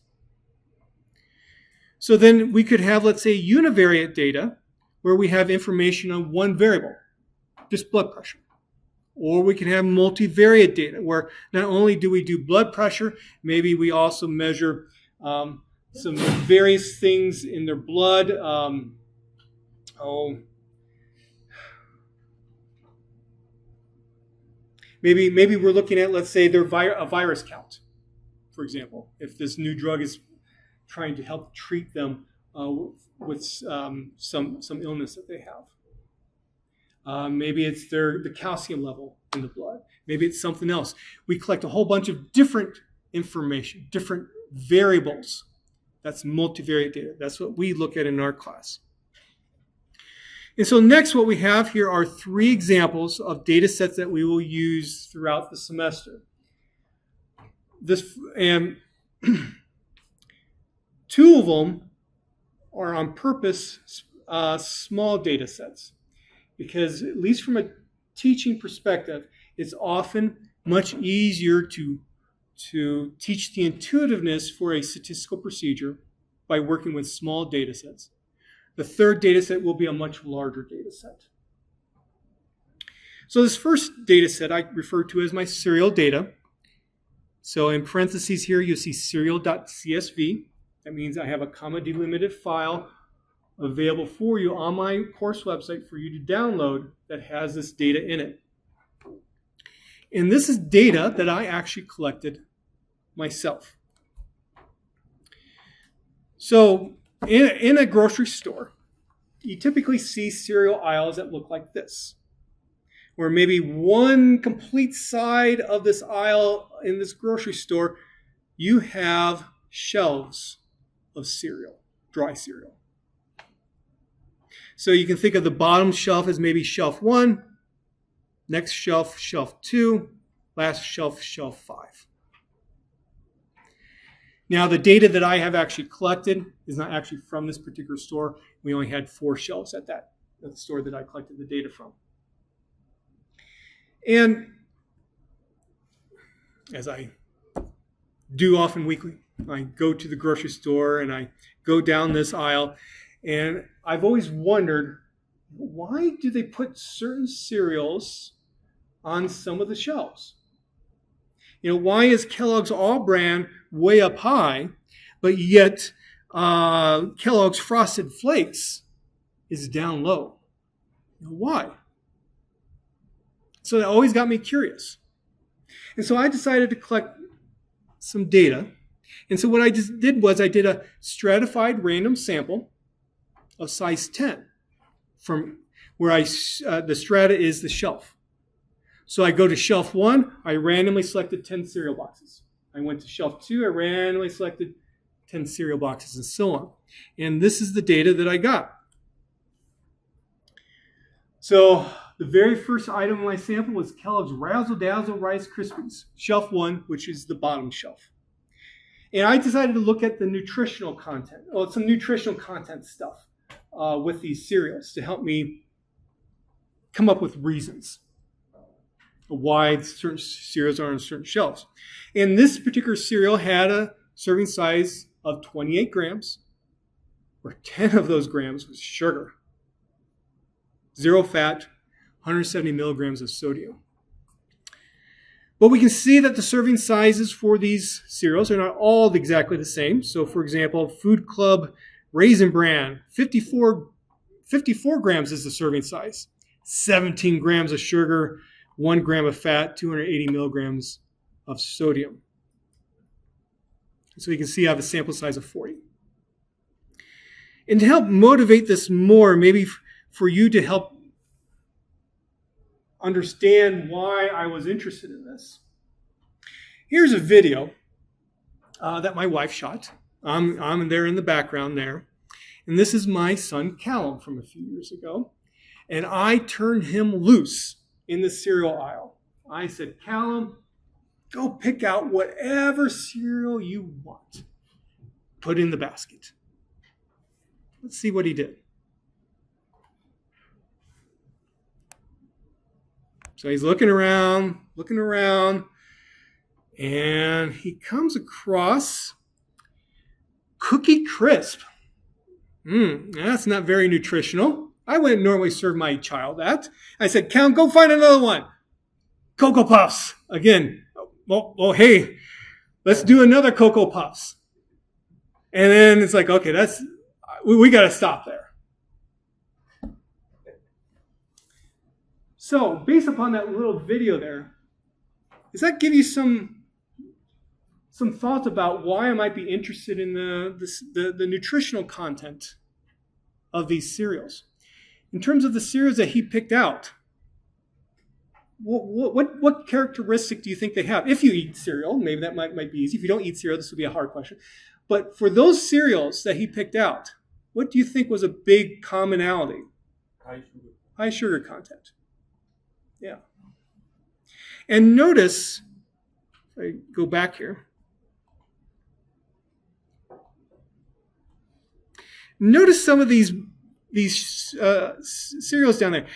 So then we could have, let's say, univariate data where we have information on one variable, just blood pressure. Or we can have multivariate data where not only do we do blood pressure, maybe we also measure some various things in their blood. Maybe we're looking at, let's say, a virus count, for example, if this new drug is trying to help treat them with some illness that they have. Maybe it's the calcium level in the blood. Maybe it's something else. We collect a whole bunch of different information, different variables. That's multivariate data. That's what we look at in our class. And so next what we have here are 3 examples of data sets that we will use throughout the semester. And 2 of them are on purpose small data sets, because at least from a teaching perspective, it's often much easier to teach the intuitiveness for a statistical procedure by working with small data sets. The 3rd data set will be a much larger data set. So this first data set I refer to as my serial data. So in parentheses here, you'll see serial.csv. That means I have a comma delimited file available for you on my course website for you to download that has this data in it. And this is data that I actually collected myself. So in a grocery store, you typically see cereal aisles that look like this, where maybe one complete side of this aisle in this grocery store, you have shelves of cereal, dry cereal. So you can think of the bottom shelf as maybe shelf 1, next shelf, shelf 2, last shelf, shelf 5. Now, the data that I have actually collected is not actually from this particular store. We only had 4 shelves at the store that I collected the data from. And as I do often weekly, I go to the grocery store and I go down this aisle, and I've always wondered, why do they put certain cereals on some of the shelves? Why is Kellogg's All Brand way up high, but yet Kellogg's Frosted Flakes is down low? Why? So that always got me curious. And so I decided to collect some data. And so what I just did was I did a stratified random sample of size 10 from where the strata is the shelf. So I go to shelf 1, I randomly selected 10 cereal boxes. I went to shelf 2, I randomly selected 10 cereal boxes, and so on. And this is the data that I got. So the very first item in my sample was Kellogg's Razzle Dazzle Rice Krispies, shelf 1, which is the bottom shelf. And I decided to look at the nutritional content, some nutritional content stuff with these cereals to help me come up with reasons why certain cereals are on certain shelves. And this particular cereal had a serving size of 28 grams, where 10 of those grams was sugar, 0 fat, 170 milligrams of sodium. But we can see that the serving sizes for these cereals are not all exactly the same. So for example, Food Club Raisin Bran, 54 grams is the serving size, 17 grams of sugar, 1 gram of fat, 280 milligrams of sodium. So you can see I have a sample size of 40. And to help motivate this more, maybe for you to help understand why I was interested in this, here's a video that my wife shot. I'm there in the background there. And this is my son Callum from a few years ago. And I turned him loose in the cereal aisle. I said, Callum, go pick out whatever cereal you want. Put in the basket. Let's see what he did. So he's looking around, and he comes across Cookie Crisp. That's not very nutritional. I wouldn't normally serve my child that. I said, Callum, go find another one. Cocoa Puffs. Again, hey, let's do another Cocoa Puffs. And then it's like, okay, we got to stop there. So based upon that little video there, does that give you some thoughts about why I might be interested in the nutritional content of these cereals? In terms of the cereals that he picked out, what characteristic do you think they have? If you eat cereal, maybe that might be easy. If you don't eat cereal, this would be a hard question. But for those cereals that he picked out, what do you think was a big commonality? High sugar. High sugar content. Yeah. And notice, I go back here. Notice some of these cereals down there.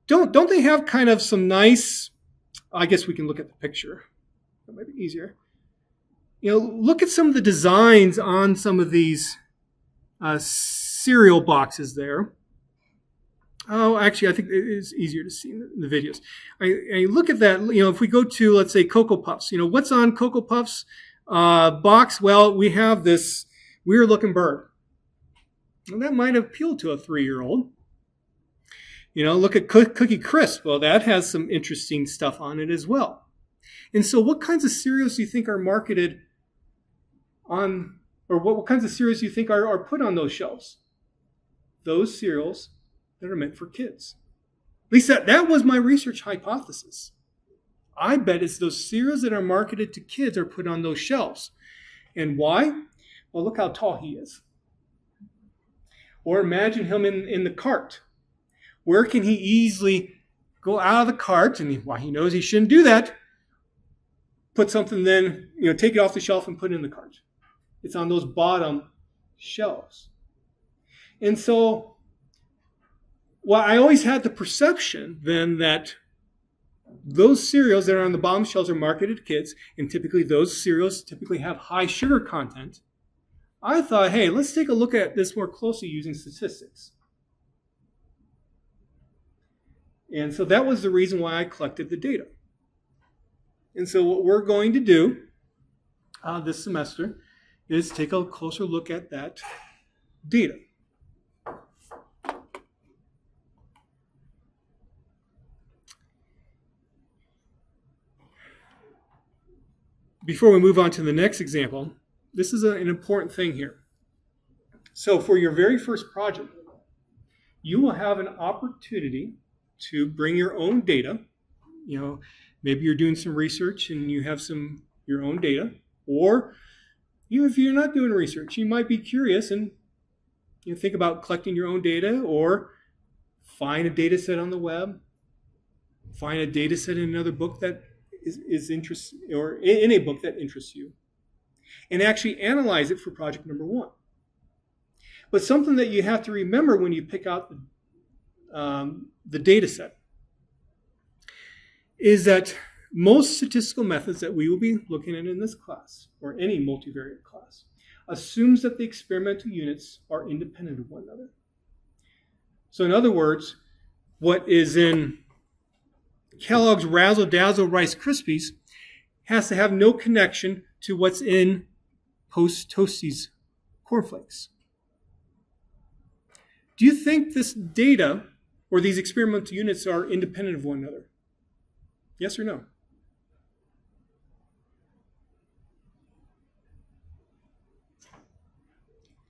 Don't they have kind of some nice? I guess we can look at the picture. That might be easier. Look at some of the designs on some of these cereal boxes there. Oh, actually, I think it is easier to see in the videos. I look at that. If we go to, let's say, Cocoa Puffs. What's on Cocoa Puffs box? Well, we have this weird-looking bird. Well, that might appeal to a 3-year-old. Look at Cookie Crisp. Well, that has some interesting stuff on it as well. And so what kinds of cereals do you think are marketed on, or what kinds of cereals do you think are put on those shelves? Those cereals that are meant for kids. At least that was my research hypothesis. I bet it's those cereals that are marketed to kids are put on those shelves. And why? Well, look how tall he is. Or imagine him in the cart. Where can he easily go out of the cart, and he knows he shouldn't do that, put something then, take it off the shelf and put it in the cart. It's on those bottom shelves. And so, I always had the perception then that those cereals that are on the bottom shelves are marketed to kids, and typically those cereals have high sugar content. I thought, hey, let's take a look at this more closely using statistics. And so that was the reason why I collected the data. And so what we're going to do this semester is take a closer look at that data. Before we move on to the next example, this is an important thing here. So for your very first project, you will have an opportunity to bring your own data. Maybe you're doing some research and you have your own data. Or even if you're not doing research, you might be curious and think about collecting your own data, or find a data set on the web, find a data set in another book that is interesting, or in a book that interests you, and actually analyze it for project number 1. But something that you have to remember when you pick out the data set is that most statistical methods that we will be looking at in this class, or any multivariate class, assumes that the experimental units are independent of one another. So in other words, what is in Kellogg's Razzle Dazzle Rice Krispies has to have no connection to what's in Post Toasties cornflakes. Do you think this data or these experimental units are independent of one another? Yes or no?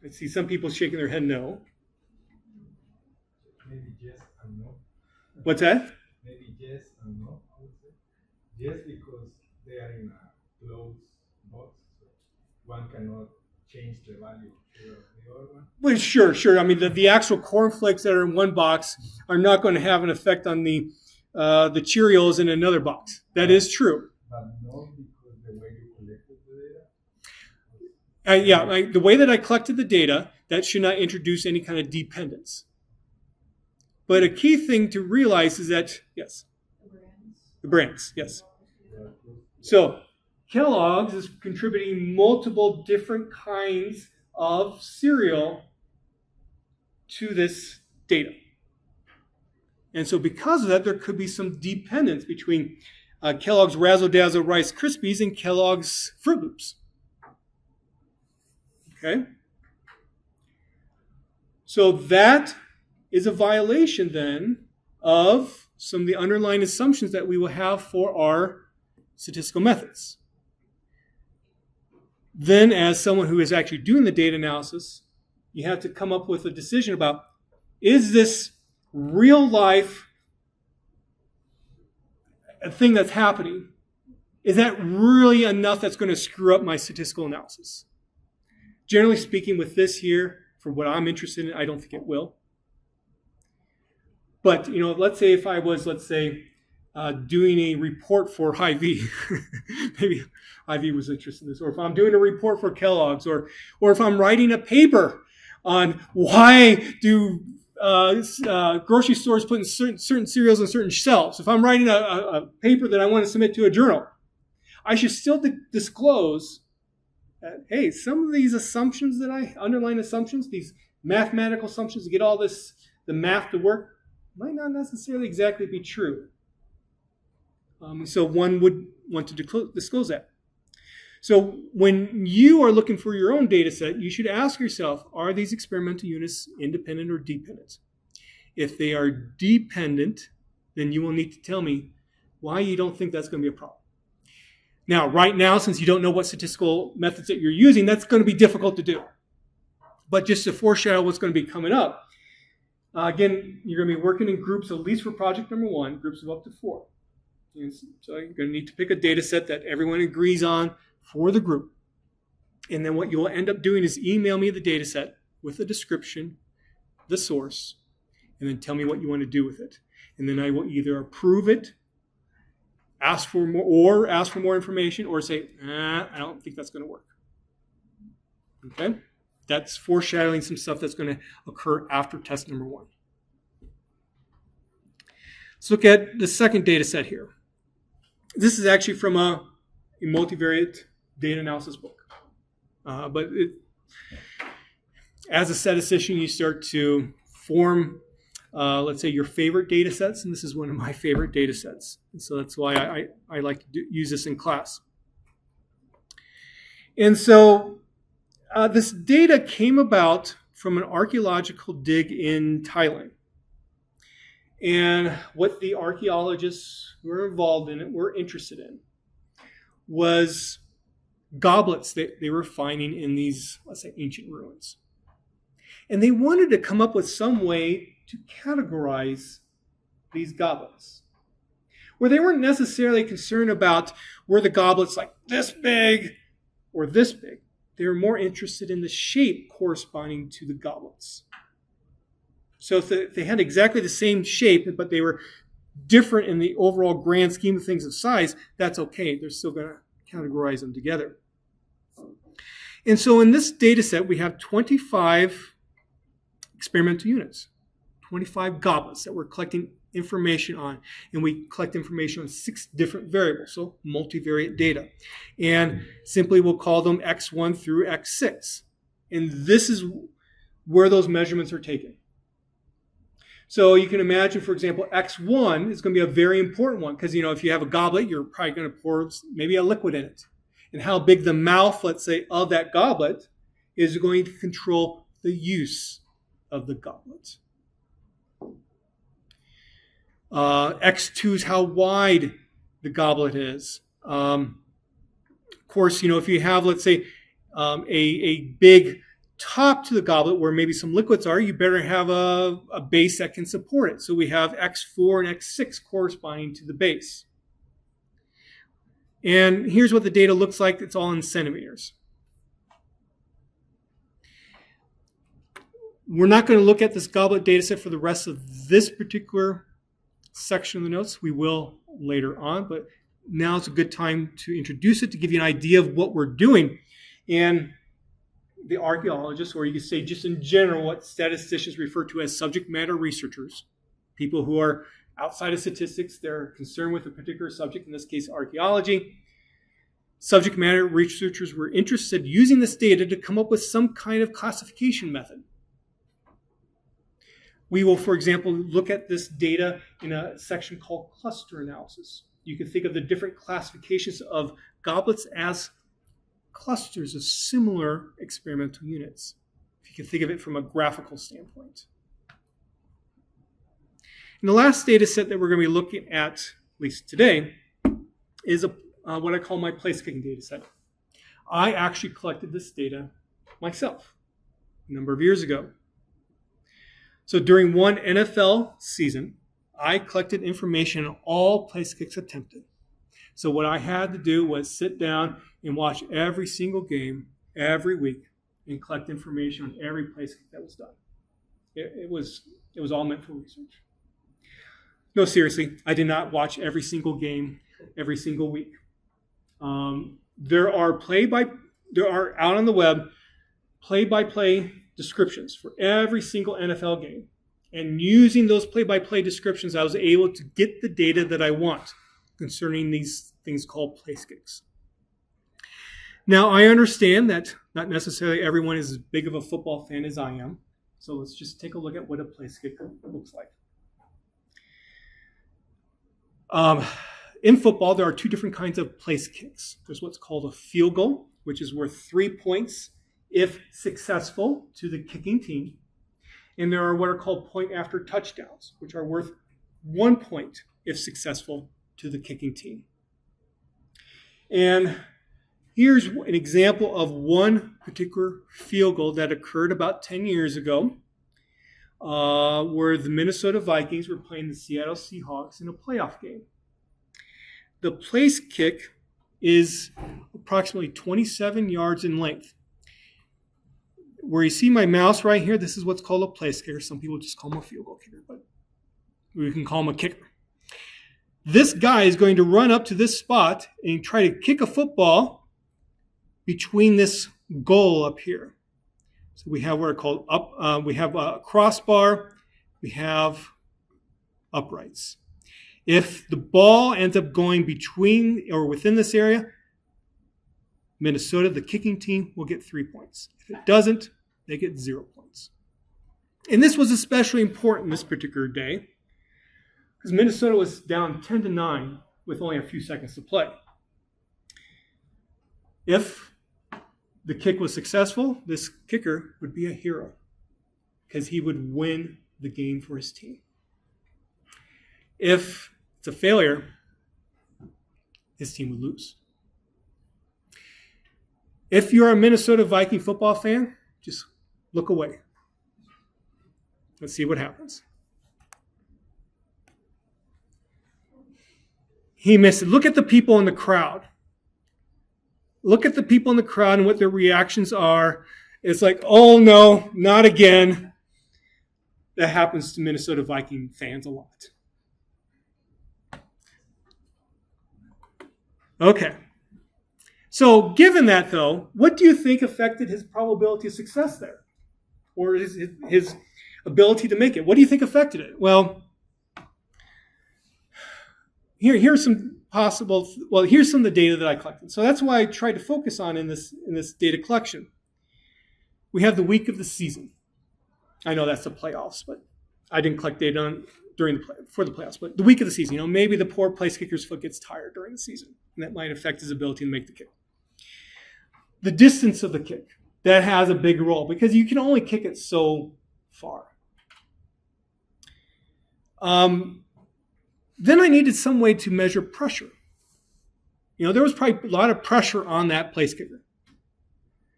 I see some people shaking their head no. Maybe yes and no. What's that? Maybe yes and no, I would say. Yes, because they are in a closed box, so one cannot change the value to the other one. Well, sure. I mean, the actual cornflakes that are in one box are not going to have an effect on the Cheerios in another box. That is true. But not because the way you collected the data? The way that I collected the data, that should not introduce any kind of dependence. But a key thing to realize is that, yes. The brands, yes. So Kellogg's is contributing multiple different kinds of cereal to this data. And so because of that, there could be some dependence between Kellogg's Razzle Dazzle Rice Krispies and Kellogg's Fruit Loops. Okay? So that is a violation then of some of the underlying assumptions that we will have for our statistical methods. Then, as someone who is actually doing the data analysis, you have to come up with a decision about, is this real life a thing that's happening, is that really enough that's going to screw up my statistical analysis? Generally speaking, with this here, for what I'm interested in, I don't think it will. But, let's say if I was, doing a report for Hy-Vee, maybe Hy-Vee was interested in this, or if I'm doing a report for Kellogg's, or if I'm writing a paper on why do grocery stores put in certain cereals on certain shelves. If I'm writing a paper that I want to submit to a journal, I should still disclose that, hey, some of these assumptions underlying assumptions, these mathematical assumptions to get all the math to work, might not necessarily exactly be true. So one would want to disclose that. So when you are looking for your own data set, you should ask yourself, are these experimental units independent or dependent? If they are dependent, then you will need to tell me why you don't think that's going to be a problem. Now, right now, since you don't know what statistical methods that you're using, that's going to be difficult to do. But just to foreshadow what's going to be coming up, again, you're going to be working in groups, at least for project number 1, groups of up to 4. And so you're going to need to pick a data set that everyone agrees on for the group. And then what you'll end up doing is email me the data set with the description, the source, and then tell me what you want to do with it. And then I will either approve it, ask for more information, or say, I don't think that's going to work. Okay? That's foreshadowing some stuff that's going to occur after test number 1. Let's look at the second data set here. This is actually from a multivariate data analysis book. But as a statistician, you start to form, let's say, your favorite data sets. And this is one of my favorite data sets. And so that's why I like to use this in class. And so this data came about from an archaeological dig in Thailand. And what the archaeologists who were involved in it were interested in was goblets that they were finding in these, let's say, ancient ruins. And they wanted to come up with some way to categorize these goblets, where they weren't necessarily concerned about were the goblets like this big or this big. They were more interested in the shape corresponding to the goblets. So if they had exactly the same shape, but they were different in the overall grand scheme of things of size, that's okay. They're still going to categorize them together. And so in this data set, we have 25 experimental units, 25 goblets that we're collecting information on. And we collect information on 6 different variables, so multivariate data. And simply we'll call them X1 through X6. And this is where those measurements are taken. So you can imagine, for example, X1 is going to be a very important one because, if you have a goblet, you're probably going to pour maybe a liquid in it. And how big the mouth, let's say, of that goblet is going to control the use of the goblet. X2 is how wide the goblet is. Of course, if you have, let's say, a big top to the goblet where maybe some liquids are, you better have a base that can support it. So we have X4 and X6 corresponding to the base. And here's what the data looks like. It's all in centimeters. We're not going to look at this goblet data set for the rest of this particular section of the notes. We will later on, but now it's a good time to introduce it to give you an idea of what we're doing. And the archaeologists, or you could say just in general, what statisticians refer to as subject matter researchers, people who are outside of statistics, they're concerned with a particular subject, in this case archaeology. Subject matter researchers were interested using this data to come up with some kind of classification method. We will, for example, look at this data in a section called cluster analysis. You can think of the different classifications of goblets as clusters of similar experimental units, if you can think of it from a graphical standpoint. And the last data set that we're going to be looking at least today, is what I call my place-kicking data set. I actually collected this data myself a number of years ago. So during one NFL season, I collected information on all place kicks attempted. So what I had to do was sit down and watch every single game every week and collect information on every place kick that was done. It was all meant for research. No, seriously, I did not watch every single game every single week. There are out on the web play-by-play descriptions for every single NFL game. And using those play-by-play descriptions, I was able to get the data that I want concerning these things called place kicks. Now, I understand that not necessarily everyone is as big of a football fan as I am. So let's just take a look at what a place kick looks like. In football, there are two different kinds of place kicks. There's what's called a field goal, which is worth 3 points if successful to the kicking team. And there are what are called point after touchdowns, which are worth 1 point if successful to the kicking team. And here's an example of one particular field goal that occurred about 10 years ago, where the Minnesota Vikings were playing the Seattle Seahawks in a playoff game. The place kick is approximately 27 yards in length. Where you see my mouse right here, this is what's called a place kicker. Some people just call him a field goal kicker, but we can call him a kicker. This guy is going to run up to this spot and try to kick a football between this goal up here. So we have what are called we have a crossbar, we have uprights. If the ball ends up going between or within this area, Minnesota, the kicking team, will get 3 points. If it doesn't, they get 0 points. And this was especially important this particular day because Minnesota was down 10-9 with only a few seconds to play. If the kick was successful, this kicker would be a hero because he would win the game for his team. If it's a failure, his team would lose. If you're a Minnesota Viking football fan, just look away. Let's see what happens. He missed it. Look at the people in the crowd. Look at the people in the crowd and what their reactions are. It's like, oh no, not again. That happens to Minnesota Viking fans a lot. Okay. So given that, though, what do you think affected his probability of success there? Or his ability to make it? What do you think affected it? Well, here's some here's some of the data that I collected. So that's why I tried to focus on in this data collection. We have the week of the season. I know that's the playoffs, but I didn't collect data for the playoffs. But the week of the season, maybe the poor place kicker's foot gets tired during the season, and that might affect his ability to make the kick. The distance of the kick, that has a big role because you can only kick it so far. Then I needed some way to measure pressure. There was probably a lot of pressure on that place kicker.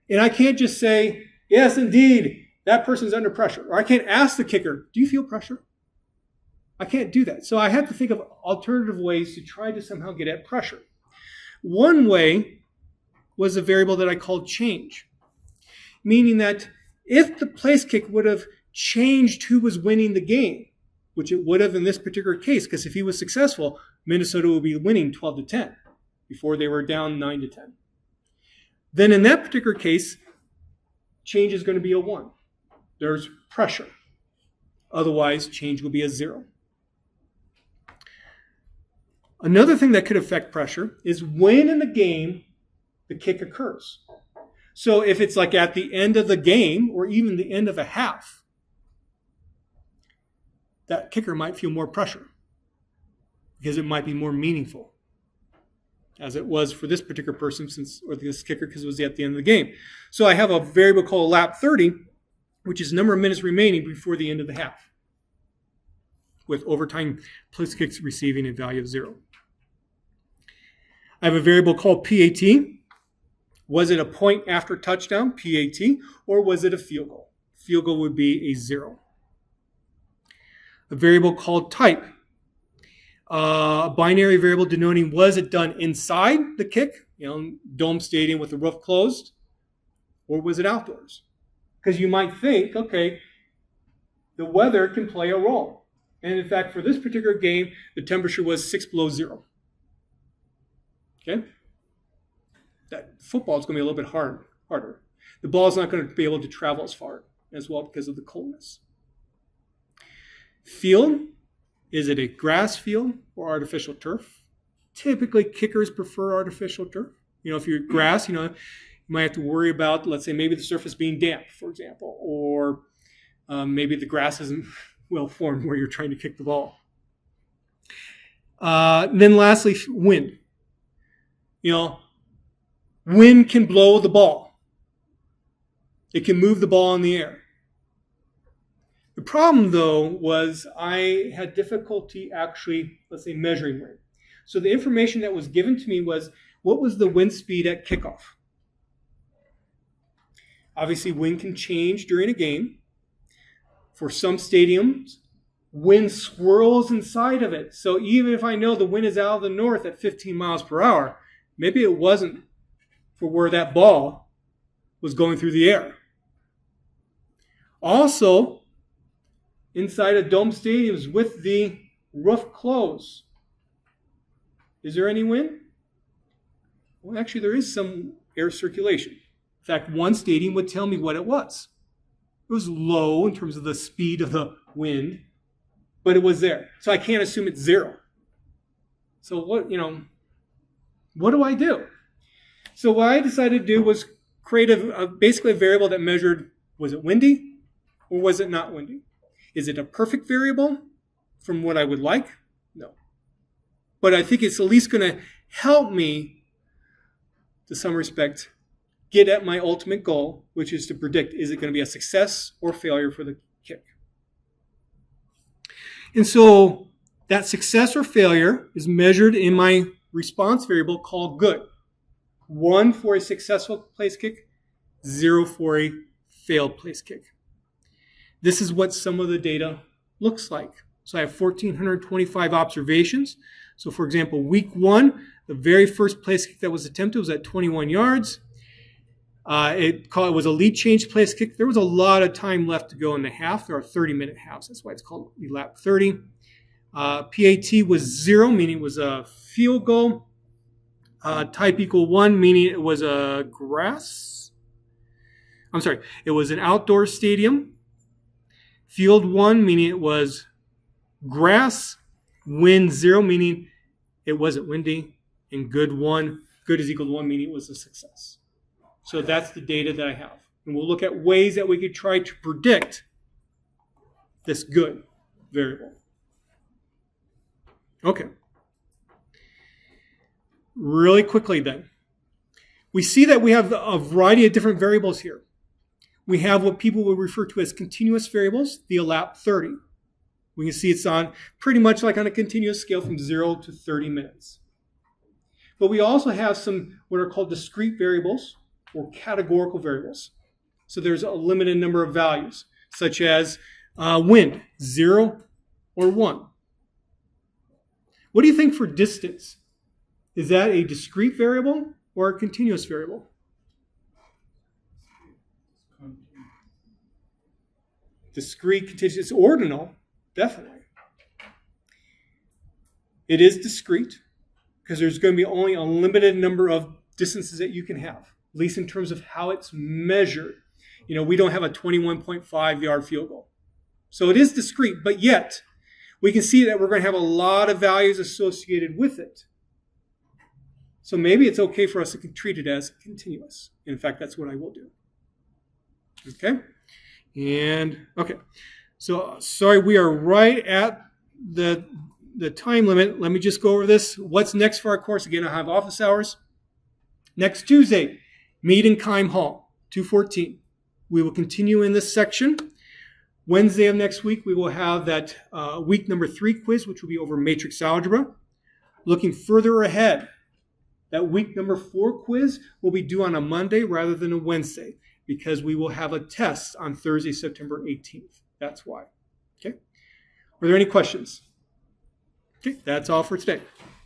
And I can't just say, yes, indeed, that person's under pressure. Or I can't ask the kicker, do you feel pressure? I can't do that. So I had to think of alternative ways to try to somehow get at pressure. One way was a variable that I called change, meaning that if the place kick would have changed who was winning the game, which it would have in this particular case, because if he was successful, Minnesota would be winning 12-10 before they were down 9-10. Then in that particular case, change is going to be a 1. There's pressure. Otherwise, change will be a 0. Another thing that could affect pressure is when in the game the kick occurs. So if it's like at the end of the game or even the end of a half, that kicker might feel more pressure because it might be more meaningful, as it was for this particular person or this kicker because it was at the end of the game. So I have a variable called lap 30, which is number of minutes remaining before the end of the half, with overtime place kicks receiving a value of 0. I have a variable called PAT. Was it a point after touchdown, PAT, or was it a field goal? Field goal would be a 0. A variable called type. A binary variable denoting was it done inside the kick, dome stadium with the roof closed, or was it outdoors? Because you might think, okay, the weather can play a role. And in fact, for this particular game, the temperature was 6 below zero. Okay? That football is going to be a little bit harder. The ball is not going to be able to travel as far as well because of the coldness. Field, is it a grass field or artificial turf? Typically, kickers prefer artificial turf. If you're grass, you might have to worry about, let's say, maybe the surface being damp, for example, or maybe the grass isn't well formed where you're trying to kick the ball. Then lastly, wind. Wind can blow the ball. It can move the ball in the air. The problem, though, was I had difficulty actually, let's say, measuring wind. So the information that was given to me was, what was the wind speed at kickoff? Obviously, wind can change during a game. For some stadiums, wind swirls inside of it. So even if I know the wind is out of the north at 15 miles per hour, maybe it wasn't for where that ball was going through the air. Also, inside of dome stadiums with the roof closed, is there any wind? Well, actually, there is some air circulation. In fact, one stadium would tell me what it was. It was low in terms of the speed of the wind, but it was there. So I can't assume it's zero. So what do I do? So what I decided to do was create basically a variable that measured, was it windy or was it not windy? Is it a perfect variable from what I would like? No. But I think it's at least going to help me, to some respect, get at my ultimate goal, which is to predict, is it going to be a success or failure for the kick? And so that success or failure is measured in my response variable called good. 1 for a successful place kick, 0 for a failed place kick. This is what some of the data looks like. So I have 1,425 observations. So for example, week 1, the very first place kick that was attempted was at 21 yards. It was a lead change place kick. There was a lot of time left to go in the half. There are 30-minute halves. That's why it's called lap 30. PAT was 0, meaning it was a field goal. Type equal 1, meaning it was a it was an outdoor stadium. Field 1, meaning it was grass. Wind 0, meaning it wasn't windy. And good is equal to 1, meaning it was a success. So that's the data that I have. And we'll look at ways that we could try to predict this good variable. Okay. Really quickly then. We see that we have a variety of different variables here. We have what people would refer to as continuous variables, the lap 30. We can see it's on pretty much like on a continuous scale from 0 to 30 minutes. But we also have some what are called discrete variables or categorical variables. So there's a limited number of values, such as wind, 0 or 1. What do you think for distance? Is that a discrete variable or a continuous variable? Discrete, continuous, it's ordinal, definitely. It is discrete because there's going to be only a limited number of distances that you can have, at least in terms of how it's measured. We don't have a 21.5 yard field goal. So it is discrete, but yet we can see that we're going to have a lot of values associated with it. So maybe it's okay for us to treat it as continuous. In fact, that's what I will do. Okay? Okay. So, sorry, we are right at the time limit. Let me just go over this. What's next for our course? Again, I have office hours. Next Tuesday, meet in Keim Hall, 214. We will continue in this section. Wednesday of next week, we will have that week number 3 quiz, which will be over matrix algebra. Looking further ahead, that week number 4 quiz will be due on a Monday rather than a Wednesday because we will have a test on Thursday, September 18th. That's why. Okay? Are there any questions? Okay, that's all for today.